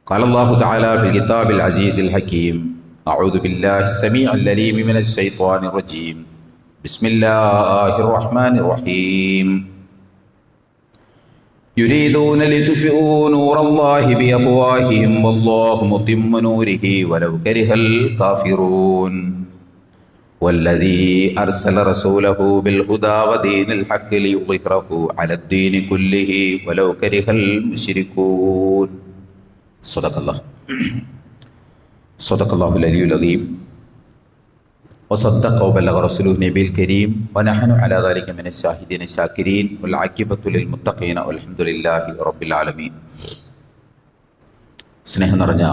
قال الله تعالى في الكتاب العزيز الحكيم أعوذ بالله السميع العليم من الشيطان الرجيم بسم الله الرحمن الرحيم يريدون ليطفئوا نور الله بأفواههم والله متم نوره ولو كره الكافرون والذي أرسل رسوله بالهدى ودين الحق ليظهره على الدين كله ولو كره المشركون صدق الله العلي العظيم وصدق وبلغ رسوله النبي الكريم ونحن على ذلك من الشاهدين الشاكرين والعاقبة للمتقين والحمد لله رب العالمين. സ്നേഹം നിറഞ്ഞ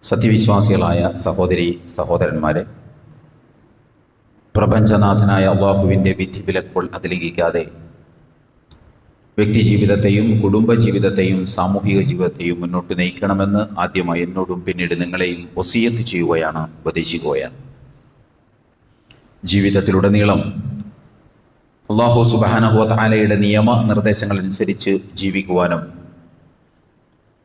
സത്യവിശ്വാസികളായ സഹോദരി സഹോദരന്മാരെ, പ്രപഞ്ചനാഥനായ അള്ളാഹുവിൻ്റെ വിധിവിലക്കുകൾ അതിലംഘിക്കാതെ വ്യക്തിജീവിതത്തെയും കുടുംബജീവിതത്തെയും സാമൂഹിക ജീവിതത്തെയും മുന്നോട്ട് നയിക്കണമെന്ന് ആദ്യമായി എന്നോടും പിന്നീട് നിങ്ങളെയും വസിയത്ത് ചെയ്യുകയാണ്, ഉപദേശിക്കുകയാണ്. ജീവിതത്തിലുടനീളം അല്ലാഹു സുബ്ഹാനഹു വ തആലയുടെ നിയമ നിർദ്ദേശങ്ങളനുസരിച്ച് ജീവിക്കുവാനും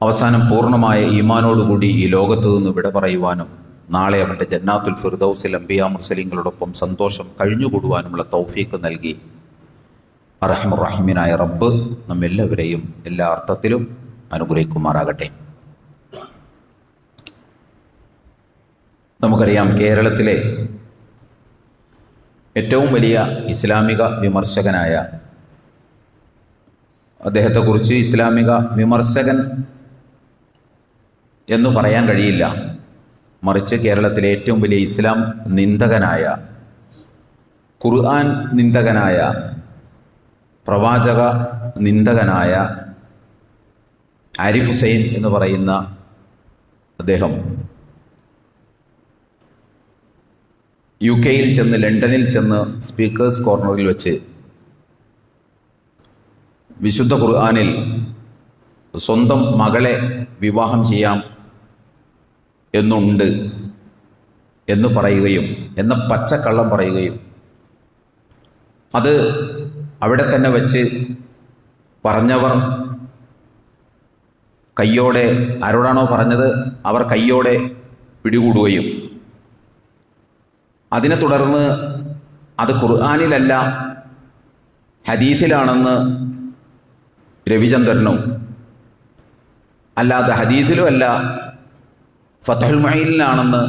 അവസാനം പൂർണ്ണമായ ഈമാനോടുകൂടി ഈ ലോകത്തു നിന്ന് വിട പറയുവാനും നാളെ അവൻ്റെ ജന്നാത്തുൽ ഫിർദൗസിൽ അംബിയാ മുർസലീങ്ങളോടൊപ്പം സന്തോഷം കഴിഞ്ഞുകൂടുവാനുമുള്ള തൗഫീഖ് നൽകി അർഹമുർ-റഹീമീനായ റബ്ബ് നമ്മെല്ലാവരെയും എല്ലാ അർത്ഥത്തിലും അനുഗ്രഹിക്കുമാറാകട്ടെ. നമുക്കറിയാം, കേരളത്തിലെ ഏറ്റവും വലിയ ഇസ്ലാമിക വിമർശകനായ അദ്ദേഹത്തെക്കുറിച്ച് ഇസ്ലാമിക വിമർശകൻ എന്ന് പറയാൻ കഴിയില്ല, മറിച്ച് കേരളത്തിലെ ഏറ്റവും വലിയ ഇസ്ലാം നിന്ദകനായ, ഖുർആൻ നിന്ദകനായ, പ്രവാചക നിന്ദകനായ ആരിഫ് ഹുസൈൻ എന്ന് പറയുന്ന അദ്ദേഹം UK-യിൽ ചെന്ന്, ലണ്ടനിൽ ചെന്ന് സ്പീക്കേഴ്സ് കോർണറിൽ വെച്ച് വിശുദ്ധ ഖുർആനിൽ സ്വന്തം മകളെ വിവാഹം ചെയ്യാം എന്നുണ്ട് എന്ന് പറയുകയും, എന്ന പച്ചക്കള്ളം പറയുകയും, അത് അവിടെ തന്നെ വച്ച് പറഞ്ഞവർ കയ്യോടെ, ആരോടാണോ പറഞ്ഞത് അവർ കയ്യോടെ പിടികൂടുകയും അതിനെ തുടർന്ന് അത് ഖുർആനിലല്ല ഹദീസിലാണെന്ന് രവിചന്ദ്രനും, അല്ലാതെ ഹദീസിലും അല്ല ഫത്ഹുൽ മുഈനിലാണെന്ന്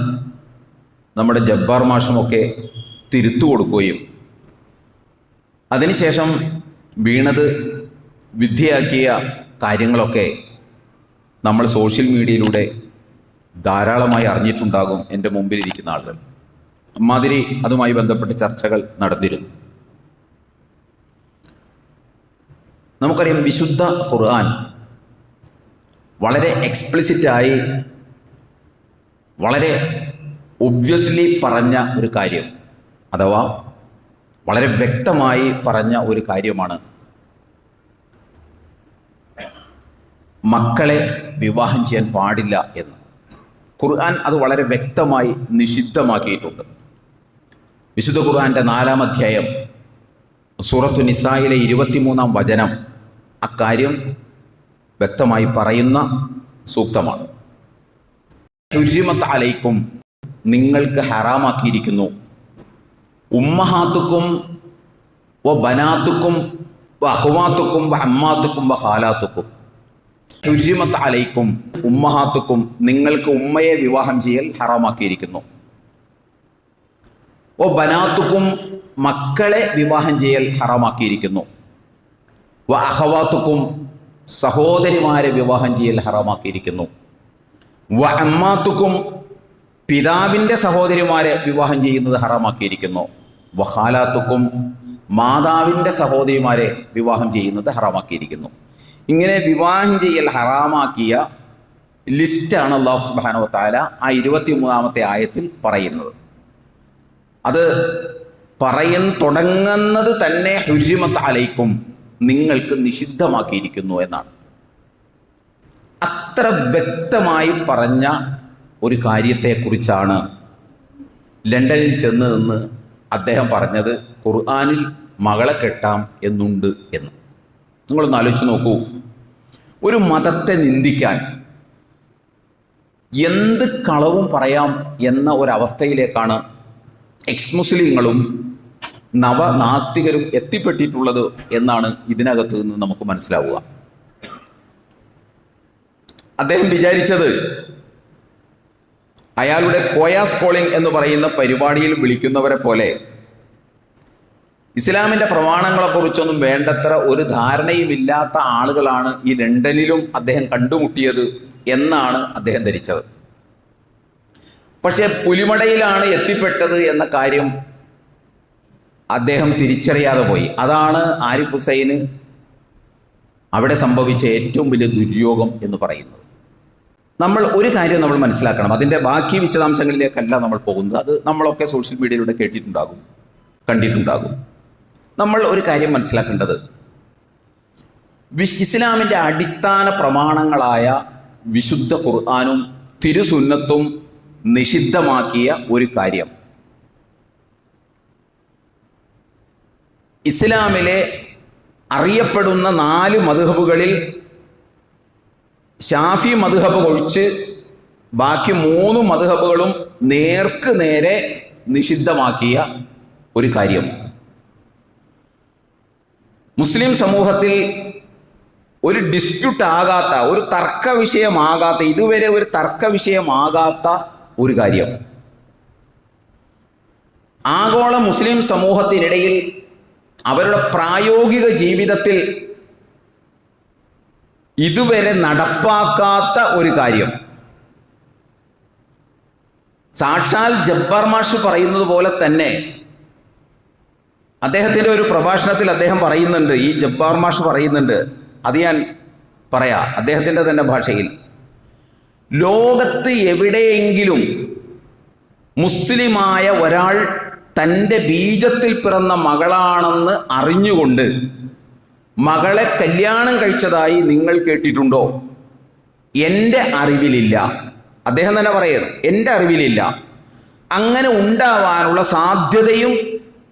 നമ്മുടെ ജബ്ബാർ മാഷുമൊക്കെ തിരുത്തു കൊടുക്കുകയും അതിനുശേഷം വീണത് വിദ്യയാക്കിയ കാര്യങ്ങളൊക്കെ നമ്മൾ സോഷ്യൽ മീഡിയയിലൂടെ ധാരാളമായി അറിഞ്ഞിട്ടുണ്ടാകും. എൻ്റെ മുമ്പിലിരിക്കുന്ന ആളുകൾ അമ്മാതിരി അതുമായി ബന്ധപ്പെട്ട ചർച്ചകൾ നടന്നിരുന്നു. നമുക്കറിയാം, വിശുദ്ധ ഖുർആൻ വളരെ എക്സ്പ്ലിസിറ്റായി, വളരെ ഒബ്വിയസ്ലി പറഞ്ഞ ഒരു കാര്യം, അഥവാ വളരെ വ്യക്തമായി പറഞ്ഞ ഒരു കാര്യമാണ് മക്കളെ വിവാഹം ചെയ്യാൻ പാടില്ല എന്ന്. ഖുർആൻ അത് വളരെ വ്യക്തമായി നിഷിദ്ധമാക്കിയിട്ടുണ്ട്. വിശുദ്ധ ഖുർആൻ്റെ 4-ാം അധ്യായം സൂറത്തു നിസായിലെ 23-ാം വചനം അക്കാര്യം വ്യക്തമായി പറയുന്ന സൂക്തമാണ്. ഹുരിമത്ത് അലൈക്കും, നിങ്ങൾക്ക് ഹറാമാക്കിയിരിക്കുന്നു, ഉമ്മഹാത്തുക്കും വ ബനാത്തുക്കും വ അഖ്വാത്തുക്കും വ അമ്മാത്തുക്കും വ ഖാലാത്തുക്കും. ഹുരിമത്ത് അലൈക്കും, ഉമ്മഹാത്തുക്കും, നിങ്ങൾക്ക് ഉമ്മയെ വിവാഹം ചെയ്യൽ ഹറാമാക്കിയിരിക്കുന്നു. വ ബനാത്തുക്കും, മക്കളെ വിവാഹം ചെയ്യൽ ഹറാമാക്കിയിരിക്കുന്നു. വ അഖ്വാത്തുക്കും, സഹോദരിമാരെ വിവാഹം ചെയ്യൽ ഹറാമാക്കിയിരിക്കുന്നു. വ അമ്മാത്തുക്കും, പിതാവിൻ്റെ സഹോദരിമാരെ വിവാഹം ചെയ്യുന്നത് ഹറാമാക്കിയിരിക്കുന്നു. വഖാലാത്തുക്കും, മാതാവിൻ്റെ സഹോദരിമാരെ വിവാഹം ചെയ്യുന്നത് ഹറാമാക്കിയിരിക്കുന്നു. ഇങ്ങനെ വിവാഹം ചെയ്യൽ ഹറാമാക്കിയ ലിസ്റ്റാണ് അല്ലാഹു സുബ്ഹാനഹു വ തആല ആ 23-ാമത്തെ ആയത്തിൽ പറയുന്നത്. അത് തുടങ്ങുന്നത് തന്നെ ഹുരിമത്ത് അലൈക്കും, നിങ്ങൾക്ക് നിഷിദ്ധമാക്കിയിരിക്കുന്നു എന്നാണ്. അത്ര വ്യക്തമായി പറഞ്ഞ ഒരു കാര്യത്തെക്കുറിച്ചാണ് ലണ്ടനിൽ ചെന്ന് നിന്ന് അദ്ദേഹം പറഞ്ഞത് ഖുർആനിൽ മകളെ കെട്ടാം എന്നുണ്ട് എന്ന്. നിങ്ങളൊന്ന് ആലോചിച്ച് നോക്കൂ. ഒരു മതത്തെ നിന്ദിക്കാൻ എന്ത് കളവും പറയാം എന്ന ഒരവസ്ഥയിലേക്കാണ് എക്സ്-മുസ്ലിങ്ങളും നവനാസ്തികരും എത്തിപ്പെട്ടിട്ടുള്ളത് എന്നാണ് ഇതിനകത്ത് നിന്ന് നമുക്ക് മനസ്സിലാവുക. അദ്ദേഹം വിചാരിച്ചത് അയാളുടെ കോയാസ് കോളിംഗ് എന്ന് പറയുന്ന പരിപാടിയിൽ വിളിക്കുന്നവരെ പോലെ ഇസ്ലാമിൻ്റെ പ്രമാണങ്ങളെക്കുറിച്ചൊന്നും വേണ്ടത്ര ഒരു ധാരണയുമില്ലാത്ത ആളുകളാണ് ഈ ലണ്ടനിലും അദ്ദേഹം കണ്ടുമുട്ടിയത് എന്നാണ് അദ്ദേഹം ധരിച്ചത്. പക്ഷേ പുലിമടയിലാണ് എത്തിപ്പെട്ടത് എന്ന കാര്യം അദ്ദേഹം തിരിച്ചറിയാതെ പോയി. അതാണ് ആരിഫ് ഹുസൈന് അവിടെ സംഭവിച്ച ഏറ്റവും വലിയ ദുര്യോഗം എന്ന് പറയുന്നത്. നമ്മൾ ഒരു കാര്യം നമ്മൾ മനസ്സിലാക്കണം, അതിൻ്റെ ബാക്കി വിശദാംശങ്ങളിലേക്കല്ല നമ്മൾ പോകുന്നത്. അത് നമ്മളൊക്കെ സോഷ്യൽ മീഡിയയിലൂടെ കേട്ടിട്ടുണ്ടാകും, കണ്ടിട്ടുണ്ടാകും. നമ്മൾ ഒരു കാര്യം മനസ്സിലാക്കേണ്ടത്, ഇസ്ലാമിൻ്റെ അടിസ്ഥാന പ്രമാണങ്ങളായ വിശുദ്ധ ഖുർആനും തിരുസുന്നത്തും നിഷിദ്ധമാക്കിയ ഒരു കാര്യം ഇസ്ലാമിലെ അറിയപ്പെടുന്ന 4 മദ്ഹബുകളിൽ ഷാഫി മദ്ഹബ് ഒഴിച്ച് ബാക്കി 3 മദ്ഹബുകളും നേർക്ക് നേരെ നിഷിദ്ധമാക്കിയ ഒരു കാര്യം. മുസ്ലിം സമൂഹത്തിൽ ഒരു ഡിസ്പ്യൂട്ട് ആകാത്ത, ഒരു തർക്ക വിഷയമാകാത്ത, ഇതുവരെ ഒരു തർക്ക വിഷയമാകാത്ത ഒരു കാര്യം. ആഗോള മുസ്ലിം സമൂഹത്തിനിടയിൽ അവരുടെ പ്രായോഗിക ജീവിതത്തിൽ ഇതുവരെ നടപ്പാക്കാത്ത ഒരു കാര്യം. സാക്ഷാൽ ജബ്ബാർ മാഷ് പറയുന്നത് പോലെ തന്നെ അദ്ദേഹത്തിൻ്റെ ഒരു പ്രഭാഷണത്തിൽ അദ്ദേഹം പറയുന്നുണ്ട്, ഈ ജബ്ബാർ മാഷ് പറയുന്നുണ്ട്, അത് ഞാൻ പറയാം അദ്ദേഹത്തിൻ്റെ തന്നെ ഭാഷയിൽ, ലോകത്ത് എവിടെയെങ്കിലും മുസ്ലിമായ ഒരാൾ തൻ്റെ ബീജത്തിൽ പിറന്ന മകളാണെന്ന് അറിഞ്ഞുകൊണ്ട് മകളെ കല്യാണം കഴിച്ചതായി നിങ്ങൾ കേട്ടിട്ടുണ്ടോ? എൻ്റെ അറിവിലില്ല. അദ്ദേഹം തന്നെ പറയണം, എൻ്റെ അറിവിലില്ല. അങ്ങനെ ഉണ്ടാവാനുള്ള സാധ്യതയും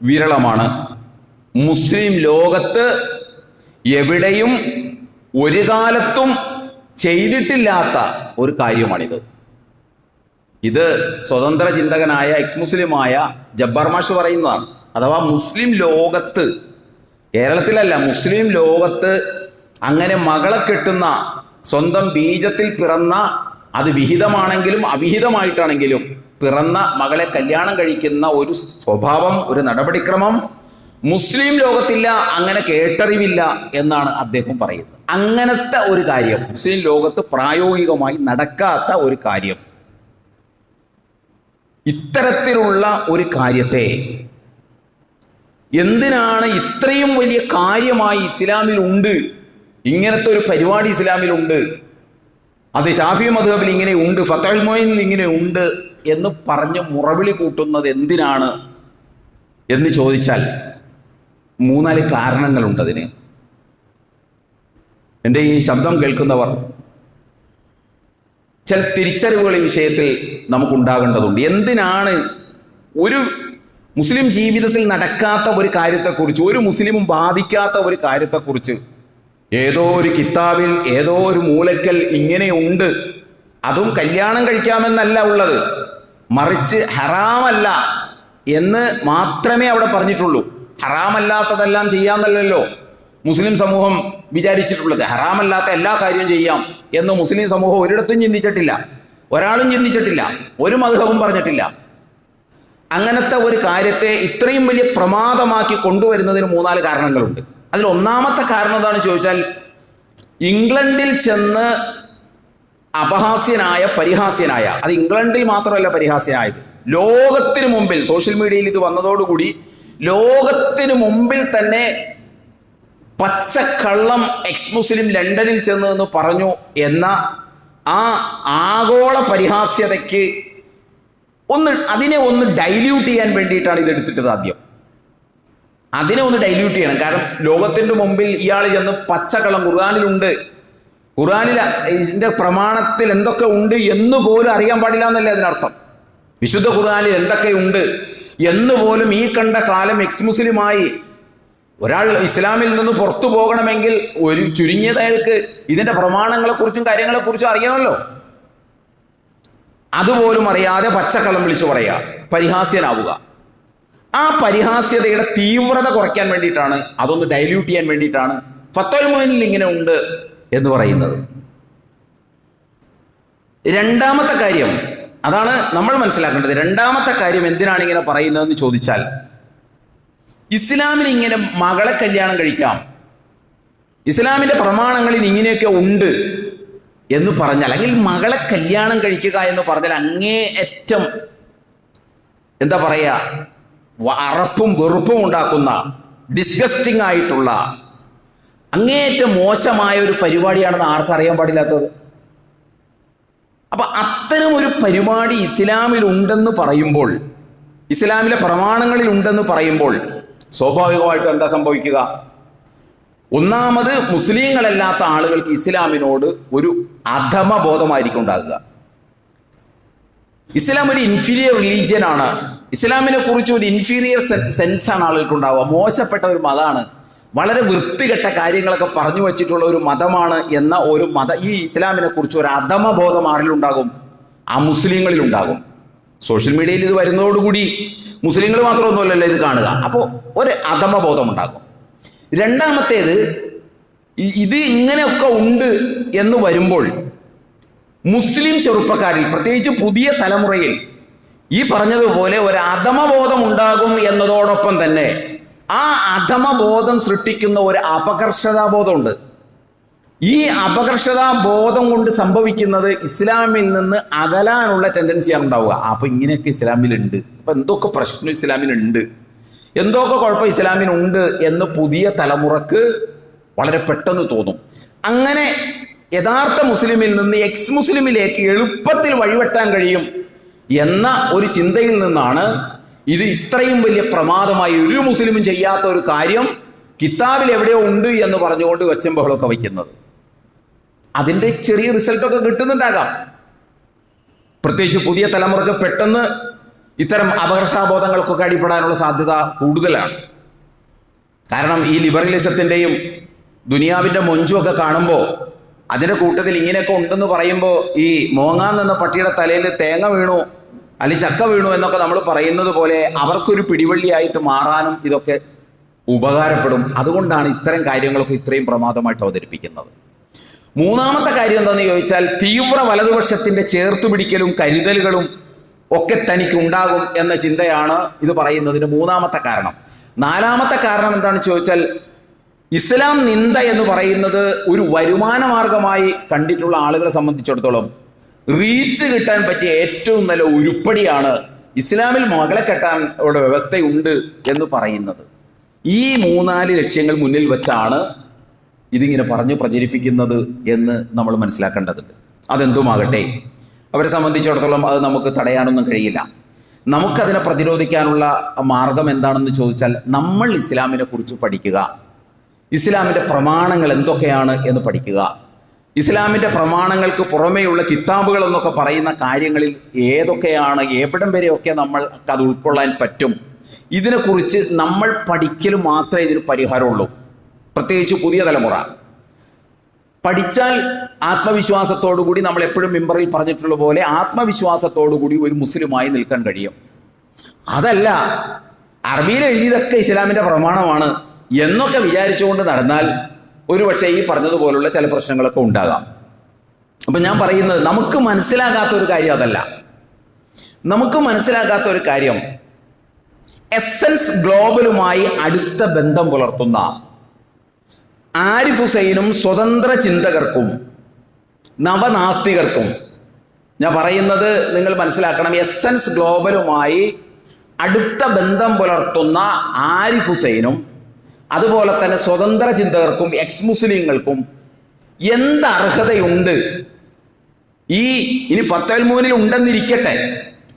വിരളമാണ്. മുസ്ലിം ലോകത്ത് എവിടെയും ഒരു കാലത്തും ചെയ്തിട്ടില്ലാത്ത ഒരു കാര്യമാണിത്. ഇത് സ്വതന്ത്ര ചിന്തകനായ എക്സ്-മുസ്ലിമായ ജബ്ബാർ മാഷ് പറയുന്നതാണ്. അഥവാ മുസ്ലിം ലോകത്ത്, കേരളത്തിലല്ല, മുസ്ലിം ലോകത്ത് അങ്ങനെ മകളെ കെട്ടുന്ന, സ്വന്തം ബീജത്തിൽ പിറന്ന, അത് വിഹിതമാണെങ്കിലും അവിഹിതമായിട്ടാണെങ്കിലും പിറന്ന മകളെ കല്യാണം കഴിക്കുന്ന ഒരു സ്വഭാവം, ഒരു നടപടിക്രമം മുസ്ലിം ലോകത്തില്ല, അങ്ങനെ കേട്ടറിവില്ല എന്നാണ് അദ്ദേഹം പറയുന്നത്. അങ്ങനത്തെ ഒരു കാര്യം, മുസ്ലിം ലോകത്ത് പ്രായോഗികമായി നടക്കാത്ത ഒരു കാര്യം, ഇത്തരത്തിലുള്ള ഒരു കാര്യത്തെ എന്തിനാണ് ഇത്രയും വലിയ കാര്യമായി ഇസ്ലാമിലുണ്ട്, ഇങ്ങനത്തെ ഒരു പരിപാടി ഇസ്ലാമിലുണ്ട്, അത് ഷാഫി മദ്ഹബിൽ ഇങ്ങനെ ഉണ്ട്, ഫത്ഹുൽ മുഈനിൽ ഇങ്ങനെ ഉണ്ട് എന്ന് പറഞ്ഞ് മുറവിളി കൂട്ടുന്നത് എന്തിനാണ് എന്ന് ചോദിച്ചാൽ 3-4 കാരണങ്ങളുണ്ടതിന്. എൻ്റെ ഈ ശബ്ദം കേൾക്കുന്നവർ ചില തിരിച്ചറിവുകൾ ഈ വിഷയത്തിൽ നമുക്കുണ്ടാകേണ്ടതുണ്ട്. എന്തിനാണ് ഒരു മുസ്ലിം ജീവിതത്തിൽ നടക്കാത്ത ഒരു കാര്യത്തെക്കുറിച്ച്, ഒരു മുസ്ലിമും ബാധിക്കാത്ത ഒരു കാര്യത്തെക്കുറിച്ച് ഏതോ ഒരു കിതാബിൽ ഏതോ ഒരു മൂലക്കൽ ഇങ്ങനെയുണ്ട്, അതും കല്യാണം കഴിക്കാമെന്നല്ല ഉള്ളത്, മറിച്ച് ഹറാമല്ല എന്ന് മാത്രമേ അവിടെ പറഞ്ഞിട്ടുള്ളൂ. ഹറാമല്ലാത്തതെല്ലാം ചെയ്യാമെന്നല്ലല്ലോ മുസ്ലിം സമൂഹം വിചാരിച്ചിട്ടുള്ളത്. ഹറാമല്ലാത്ത എല്ലാ കാര്യവും ചെയ്യാം എന്ന് മുസ്ലിം സമൂഹം ഒരിടത്തും ചിന്തിച്ചിട്ടില്ല, ഒരാളും ചിന്തിച്ചിട്ടില്ല, ഒരു മദ്ഹബും പറഞ്ഞിട്ടില്ല. അങ്ങനത്തെ ഒരു കാര്യത്തെ ഇത്രയും വലിയ പ്രമാദമാക്കി കൊണ്ടുവരുന്നതിന് 3-4 കാരണങ്ങളുണ്ട്. അതിൽ ഒന്നാമത്തെ കാരണം എന്താണെന്ന് ചോദിച്ചാൽ, ഇംഗ്ലണ്ടിൽ ചെന്ന് അപഹാസ്യനായ, പരിഹാസ്യനായ, അത് ഇംഗ്ലണ്ടിൽ മാത്രമല്ല പരിഹാസ്യനായത്, ലോകത്തിന് മുമ്പിൽ, സോഷ്യൽ മീഡിയയിൽ ഇത് വന്നതോടുകൂടി ലോകത്തിന് മുമ്പിൽ തന്നെ പച്ചക്കള്ളം എക്സ്-മുസ്ലിം ലണ്ടനിൽ ചെന്ന് എന്ന് പറഞ്ഞു എന്ന ആ ആഗോള പരിഹാസ്യതയ്ക്ക് അതിനെ ഒന്ന് ഡൈല്യൂട്ട് ചെയ്യാൻ വേണ്ടിയിട്ടാണ് ഇത് എടുത്തിട്ടത്. ആദ്യം അതിനെ ഒന്ന് ഡൈല്യൂട്ട് ചെയ്യണം. കാരണം ലോകത്തിൻ്റെ മുമ്പിൽ ഇയാൾ ചെന്ന് പച്ചക്കള്ളം ഖുർആനിലുണ്ട്, ഖുർആനിൽ ഇതിൻ്റെ പ്രമാണത്തിൽ എന്തൊക്കെ ഉണ്ട് എന്ന് പോലും അറിയാൻ പാടില്ല എന്നല്ലേ അതിനർത്ഥം. വിശുദ്ധ ഖുർആനിൽ എന്തൊക്കെയുണ്ട് എന്ന് പോലും ഈ കണ്ട കാലം എക്സ്-മുസ്ലിമായി ഒരാൾ ഇസ്ലാമിൽ നിന്ന് പുറത്തു പോകണമെങ്കിൽ ഒരു ചുരുങ്ങിയതായക്ക് ഇതിന്റെ പ്രമാണങ്ങളെക്കുറിച്ചും കാര്യങ്ങളെക്കുറിച്ചും അറിയണമല്ലോ. അതുപോലും അറിയാതെ പച്ചക്കള്ളം വിളിച്ചു പറയുക, പരിഹാസ്യനാവുക. ആ പരിഹാസ്യതയുടെ തീവ്രത കുറയ്ക്കാൻ വേണ്ടിയിട്ടാണ്, അതൊന്ന് ഡൈല്യൂട്ട് ചെയ്യാൻ വേണ്ടിയിട്ടാണ് ഫത്വൽ മുഈനിൽ ഇങ്ങനെ ഉണ്ട് എന്ന് പറയുന്നത്. രണ്ടാമത്തെ കാര്യം അതാണ് നമ്മൾ മനസ്സിലാക്കേണ്ടത്. രണ്ടാമത്തെ കാര്യം എന്തിനാണ് ഇങ്ങനെ പറയുന്നതെന്ന് ചോദിച്ചാൽ, ഇസ്ലാമിൽ ഇങ്ങനെ മകളെ കല്യാണം കഴിക്കാം, ഇസ്ലാമിന്റെ പ്രമാണങ്ങളിൽ ഇങ്ങനെയൊക്കെ ഉണ്ട് എന്ന് പറഞ്ഞാൽ, അല്ലെങ്കിൽ മകളെ കല്യാണം കഴിക്കുക എന്ന് പറഞ്ഞാൽ അങ്ങേയറ്റം എന്താ പറയുക, അറപ്പും വെറുപ്പും ഉണ്ടാക്കുന്ന, ഡിസ്ഗസ്റ്റിംഗ് ആയിട്ടുള്ള, അങ്ങേയറ്റം മോശമായ ഒരു പരിപാടിയാണെന്ന് ആർക്കറിയാൻ പാടില്ലാത്തത്. അപ്പൊ അത്തരം ഒരു പരിപാടി ഇസ്ലാമിൽ ഉണ്ടെന്ന് പറയുമ്പോൾ, ഇസ്ലാമിലെ പ്രമാണങ്ങളിൽ ഉണ്ടെന്ന് പറയുമ്പോൾ സ്വാഭാവികമായിട്ടും എന്താ സംഭവിക്കുക? ഒന്നാമത്, മുസ്ലിങ്ങളല്ലാത്ത ആളുകൾക്ക് ഇസ്ലാമിനോട് ഒരു അധമബോധമായിരിക്കും ഉണ്ടാകുക. ഇസ്ലാം ഒരു ഇൻഫീരിയർ റിലീജിയൻ ആണ്, ഇസ്ലാമിനെ കുറിച്ച് ഒരു ഇൻഫീരിയർ സെൻസാണ് ആളുകൾക്ക് ഉണ്ടാവുക. മോശപ്പെട്ട ഒരു മതമാണ്, വളരെ വൃത്തികെട്ട കാര്യങ്ങളൊക്കെ പറഞ്ഞു വച്ചിട്ടുള്ള ഒരു മതമാണ് എന്ന ഒരു ഈ ഇസ്ലാമിനെ കുറിച്ച് ഒരു അധമബോധം ആരിലുണ്ടാകും? ആ മുസ്ലിങ്ങളിലുണ്ടാകും. സോഷ്യൽ മീഡിയയിൽ ഇത് വരുന്നതോടുകൂടി മുസ്ലിങ്ങൾ മാത്രമൊന്നുമല്ലല്ലോ ഇത് കാണുക. അപ്പോൾ ഒരു അധമബോധം ഉണ്ടാകും. രണ്ടാമത്തേത്, ഇത് ഇങ്ങനെയൊക്കെ ഉണ്ട് എന്ന് വരുമ്പോൾ മുസ്ലിം ചെറുപ്പക്കാരിൽ, പ്രത്യേകിച്ച് പുതിയ തലമുറയിൽ ഈ പറഞ്ഞതുപോലെ ഒരു അധമബോധം ഉണ്ടാകും എന്നതോടൊപ്പം തന്നെ ആ അധമബോധം സൃഷ്ടിക്കുന്ന ഒരു അപകർഷതാബോധമുണ്ട്. ഈ അപകർഷതാബോധം കൊണ്ട് സംഭവിക്കുന്നത് ഇസ്ലാമിൽ നിന്ന് അകലാനുള്ള ടെൻഡൻസിയാണ് ഉണ്ടാവുക. അപ്പൊ ഇങ്ങനെയൊക്കെ ഇസ്ലാമിലുണ്ട്, അപ്പൊ എന്തൊക്കെ പ്രശ്നം ഇസ്ലാമിനുണ്ട്, എന്തൊക്കെ കുഴപ്പം ഇസ്ലാമിനുണ്ട് എന്ന് പുതിയ തലമുറക്ക് വളരെ പെട്ടെന്ന് തോന്നും. അങ്ങനെ യഥാർത്ഥ മുസ്ലിമിൽ നിന്ന് എക്സ് മുസ്ലിമിലേക്ക് എളുപ്പത്തിൽ വഴിവെട്ടാൻ കഴിയും എന്ന ഒരു ചിന്തയിൽ നിന്നാണ് ഇത് ഇത്രയും വലിയ പ്രമാദമായി, ഒരു മുസ്ലിമും ചെയ്യാത്ത ഒരു കാര്യം കിതാബിൽ എവിടെയോ ഉണ്ട് എന്ന് പറഞ്ഞുകൊണ്ട് വെച്ചും ബഹളമൊക്കെ വയ്ക്കുന്നത്. അതിൻ്റെ ചെറിയ റിസൾട്ടൊക്കെ കിട്ടുന്നുണ്ടാകാം. പ്രത്യേകിച്ച് പുതിയ തലമുറക്ക് പെട്ടെന്ന് ഇത്തരം അപകർഷാബോധങ്ങൾക്കൊക്കെ അടിപ്പെടാനുള്ള സാധ്യത കൂടുതലാണ്. കാരണം ഈ ലിബറലിസത്തിൻ്റെയും ദുനിയാവിൻ്റെ മൊഞ്ചുമൊക്കെ കാണുമ്പോൾ, അതിൻ്റെ കൂട്ടത്തിൽ ഇങ്ങനെയൊക്കെ ഉണ്ടെന്ന് പറയുമ്പോൾ, ഈ മോങ്ങാൻ നിന്ന പട്ടിയുടെ തലയിൽ തേങ്ങ വീണു അല്ലെങ്കിൽ ചക്ക വീണു എന്നൊക്കെ നമ്മൾ പറയുന്നത് പോലെ അവർക്കൊരു പിടിവള്ളിയായിട്ട് മാറാനും ഇതൊക്കെ ഉപകാരപ്പെടും. അതുകൊണ്ടാണ് ഇത്തരം കാര്യങ്ങളൊക്കെ ഇത്രയും പ്രമാദമായിട്ട് അവതരിപ്പിക്കുന്നത്. മൂന്നാമത്തെ കാര്യം എന്താണെന്ന് ചോദിച്ചാൽ, തീവ്ര വലതുപക്ഷത്തിന്റെ ചേർത്ത് പിടിക്കലും കരുതലുകളും ഒക്കെ തനിക്ക് ഉണ്ടാകും എന്ന ചിന്തയാണ് ഇത് പറയുന്നതിന് മൂന്നാമത്തെ കാരണം. നാലാമത്തെ കാരണം എന്താണെന്ന് ചോദിച്ചാൽ, ഇസ്ലാം നിന്ദ എന്ന് പറയുന്നത് ഒരു വരുമാന മാർഗമായി കണ്ടിട്ടുള്ള ആളുകളെ സംബന്ധിച്ചിടത്തോളം റീച്ച് കിട്ടാൻ പറ്റിയ ഏറ്റവും നല്ല ഉരുപ്പടിയാണ് ഇസ്ലാമിൽ മകളെ കെട്ടാൻ ഉള്ള വ്യവസ്ഥയുണ്ട് എന്ന് പറയുന്നത്. ഈ 3-4 ലക്ഷ്യങ്ങൾ മുന്നിൽ വെച്ചാണ് ഇതിങ്ങനെ പറഞ്ഞു പ്രചരിപ്പിക്കുന്നത് എന്ന് നമ്മൾ മനസ്സിലാക്കേണ്ടതുണ്ട്. അതെന്തുമാകട്ടെ, അവരെ സംബന്ധിച്ചിടത്തോളം അത് നമുക്ക് തടയാനൊന്നും കഴിയില്ല. നമുക്കതിനെ പ്രതിരോധിക്കാനുള്ള മാർഗം എന്താണെന്ന് ചോദിച്ചാൽ, നമ്മൾ ഇസ്ലാമിനെ കുറിച്ച് പഠിക്കുക, ഇസ്ലാമിൻ്റെ പ്രമാണങ്ങൾ എന്തൊക്കെയാണ് എന്ന് പഠിക്കുക. ഇസ്ലാമിൻ്റെ പ്രമാണങ്ങൾക്ക് പുറമേയുള്ള കിതാബുകൾ എന്നൊക്കെ പറയുന്ന കാര്യങ്ങളിൽ ഏതൊക്കെയാണ്, എവിടം വരെയൊക്കെ നമ്മൾക്ക് അത് ഉൾക്കൊള്ളാൻ പറ്റും, ഇതിനെക്കുറിച്ച് നമ്മൾ പഠിക്കൽ മാത്രമേ ഇതിന് പരിഹാരമുള്ളൂ. പ്രത്യേകിച്ച് പുതിയ തലമുറ പഠിച്ചാൽ ആത്മവിശ്വാസത്തോടുകൂടി, നമ്മൾ എപ്പോഴും മിമ്പറിൽ പറഞ്ഞിട്ടുള്ള പോലെ ആത്മവിശ്വാസത്തോടുകൂടി ഒരു മുസ്ലിമായി നിൽക്കാൻ കഴിയും. അതല്ല അറബിയിൽ എഴുതിയതൊക്കെ ഇസ്ലാമിൻ്റെ പ്രമാണമാണ് എന്നൊക്കെ വിചാരിച്ചുകൊണ്ട് നടന്നാൽ ഒരുപക്ഷെ ഈ പറഞ്ഞതുപോലുള്ള ചില പ്രശ്നങ്ങളൊക്കെ ഉണ്ടാകാം. അപ്പം ഞാൻ പറയുന്നത്, നമുക്ക് മനസ്സിലാകാത്ത ഒരു കാര്യം അതല്ല. നമുക്ക് മനസ്സിലാകാത്ത ഒരു കാര്യം, എസൻസ് ഗ്ലോബലുമായി അടുത്ത ബന്ധം പുലർത്തുന്ന ആരിഫ് ഹുസൈനും സ്വതന്ത്ര ചിന്തകർക്കും നവനാസ്തികർക്കും, ഞാൻ പറയുന്നത് നിങ്ങൾ മനസ്സിലാക്കണം, എസൻസ് ഗ്ലോബലുമായി അടുത്ത ബന്ധം പുലർത്തുന്ന ആരിഫ് ഹുസൈനും അതുപോലെ തന്നെ സ്വതന്ത്ര ചിന്തകർക്കും എക്സ് മുസ്ലിങ്ങൾക്കും എന്ത് അർഹതയുണ്ട്? ഇനി ഫത്വൽ മുഈനിൽ ഉണ്ടെന്നിരിക്കട്ടെ,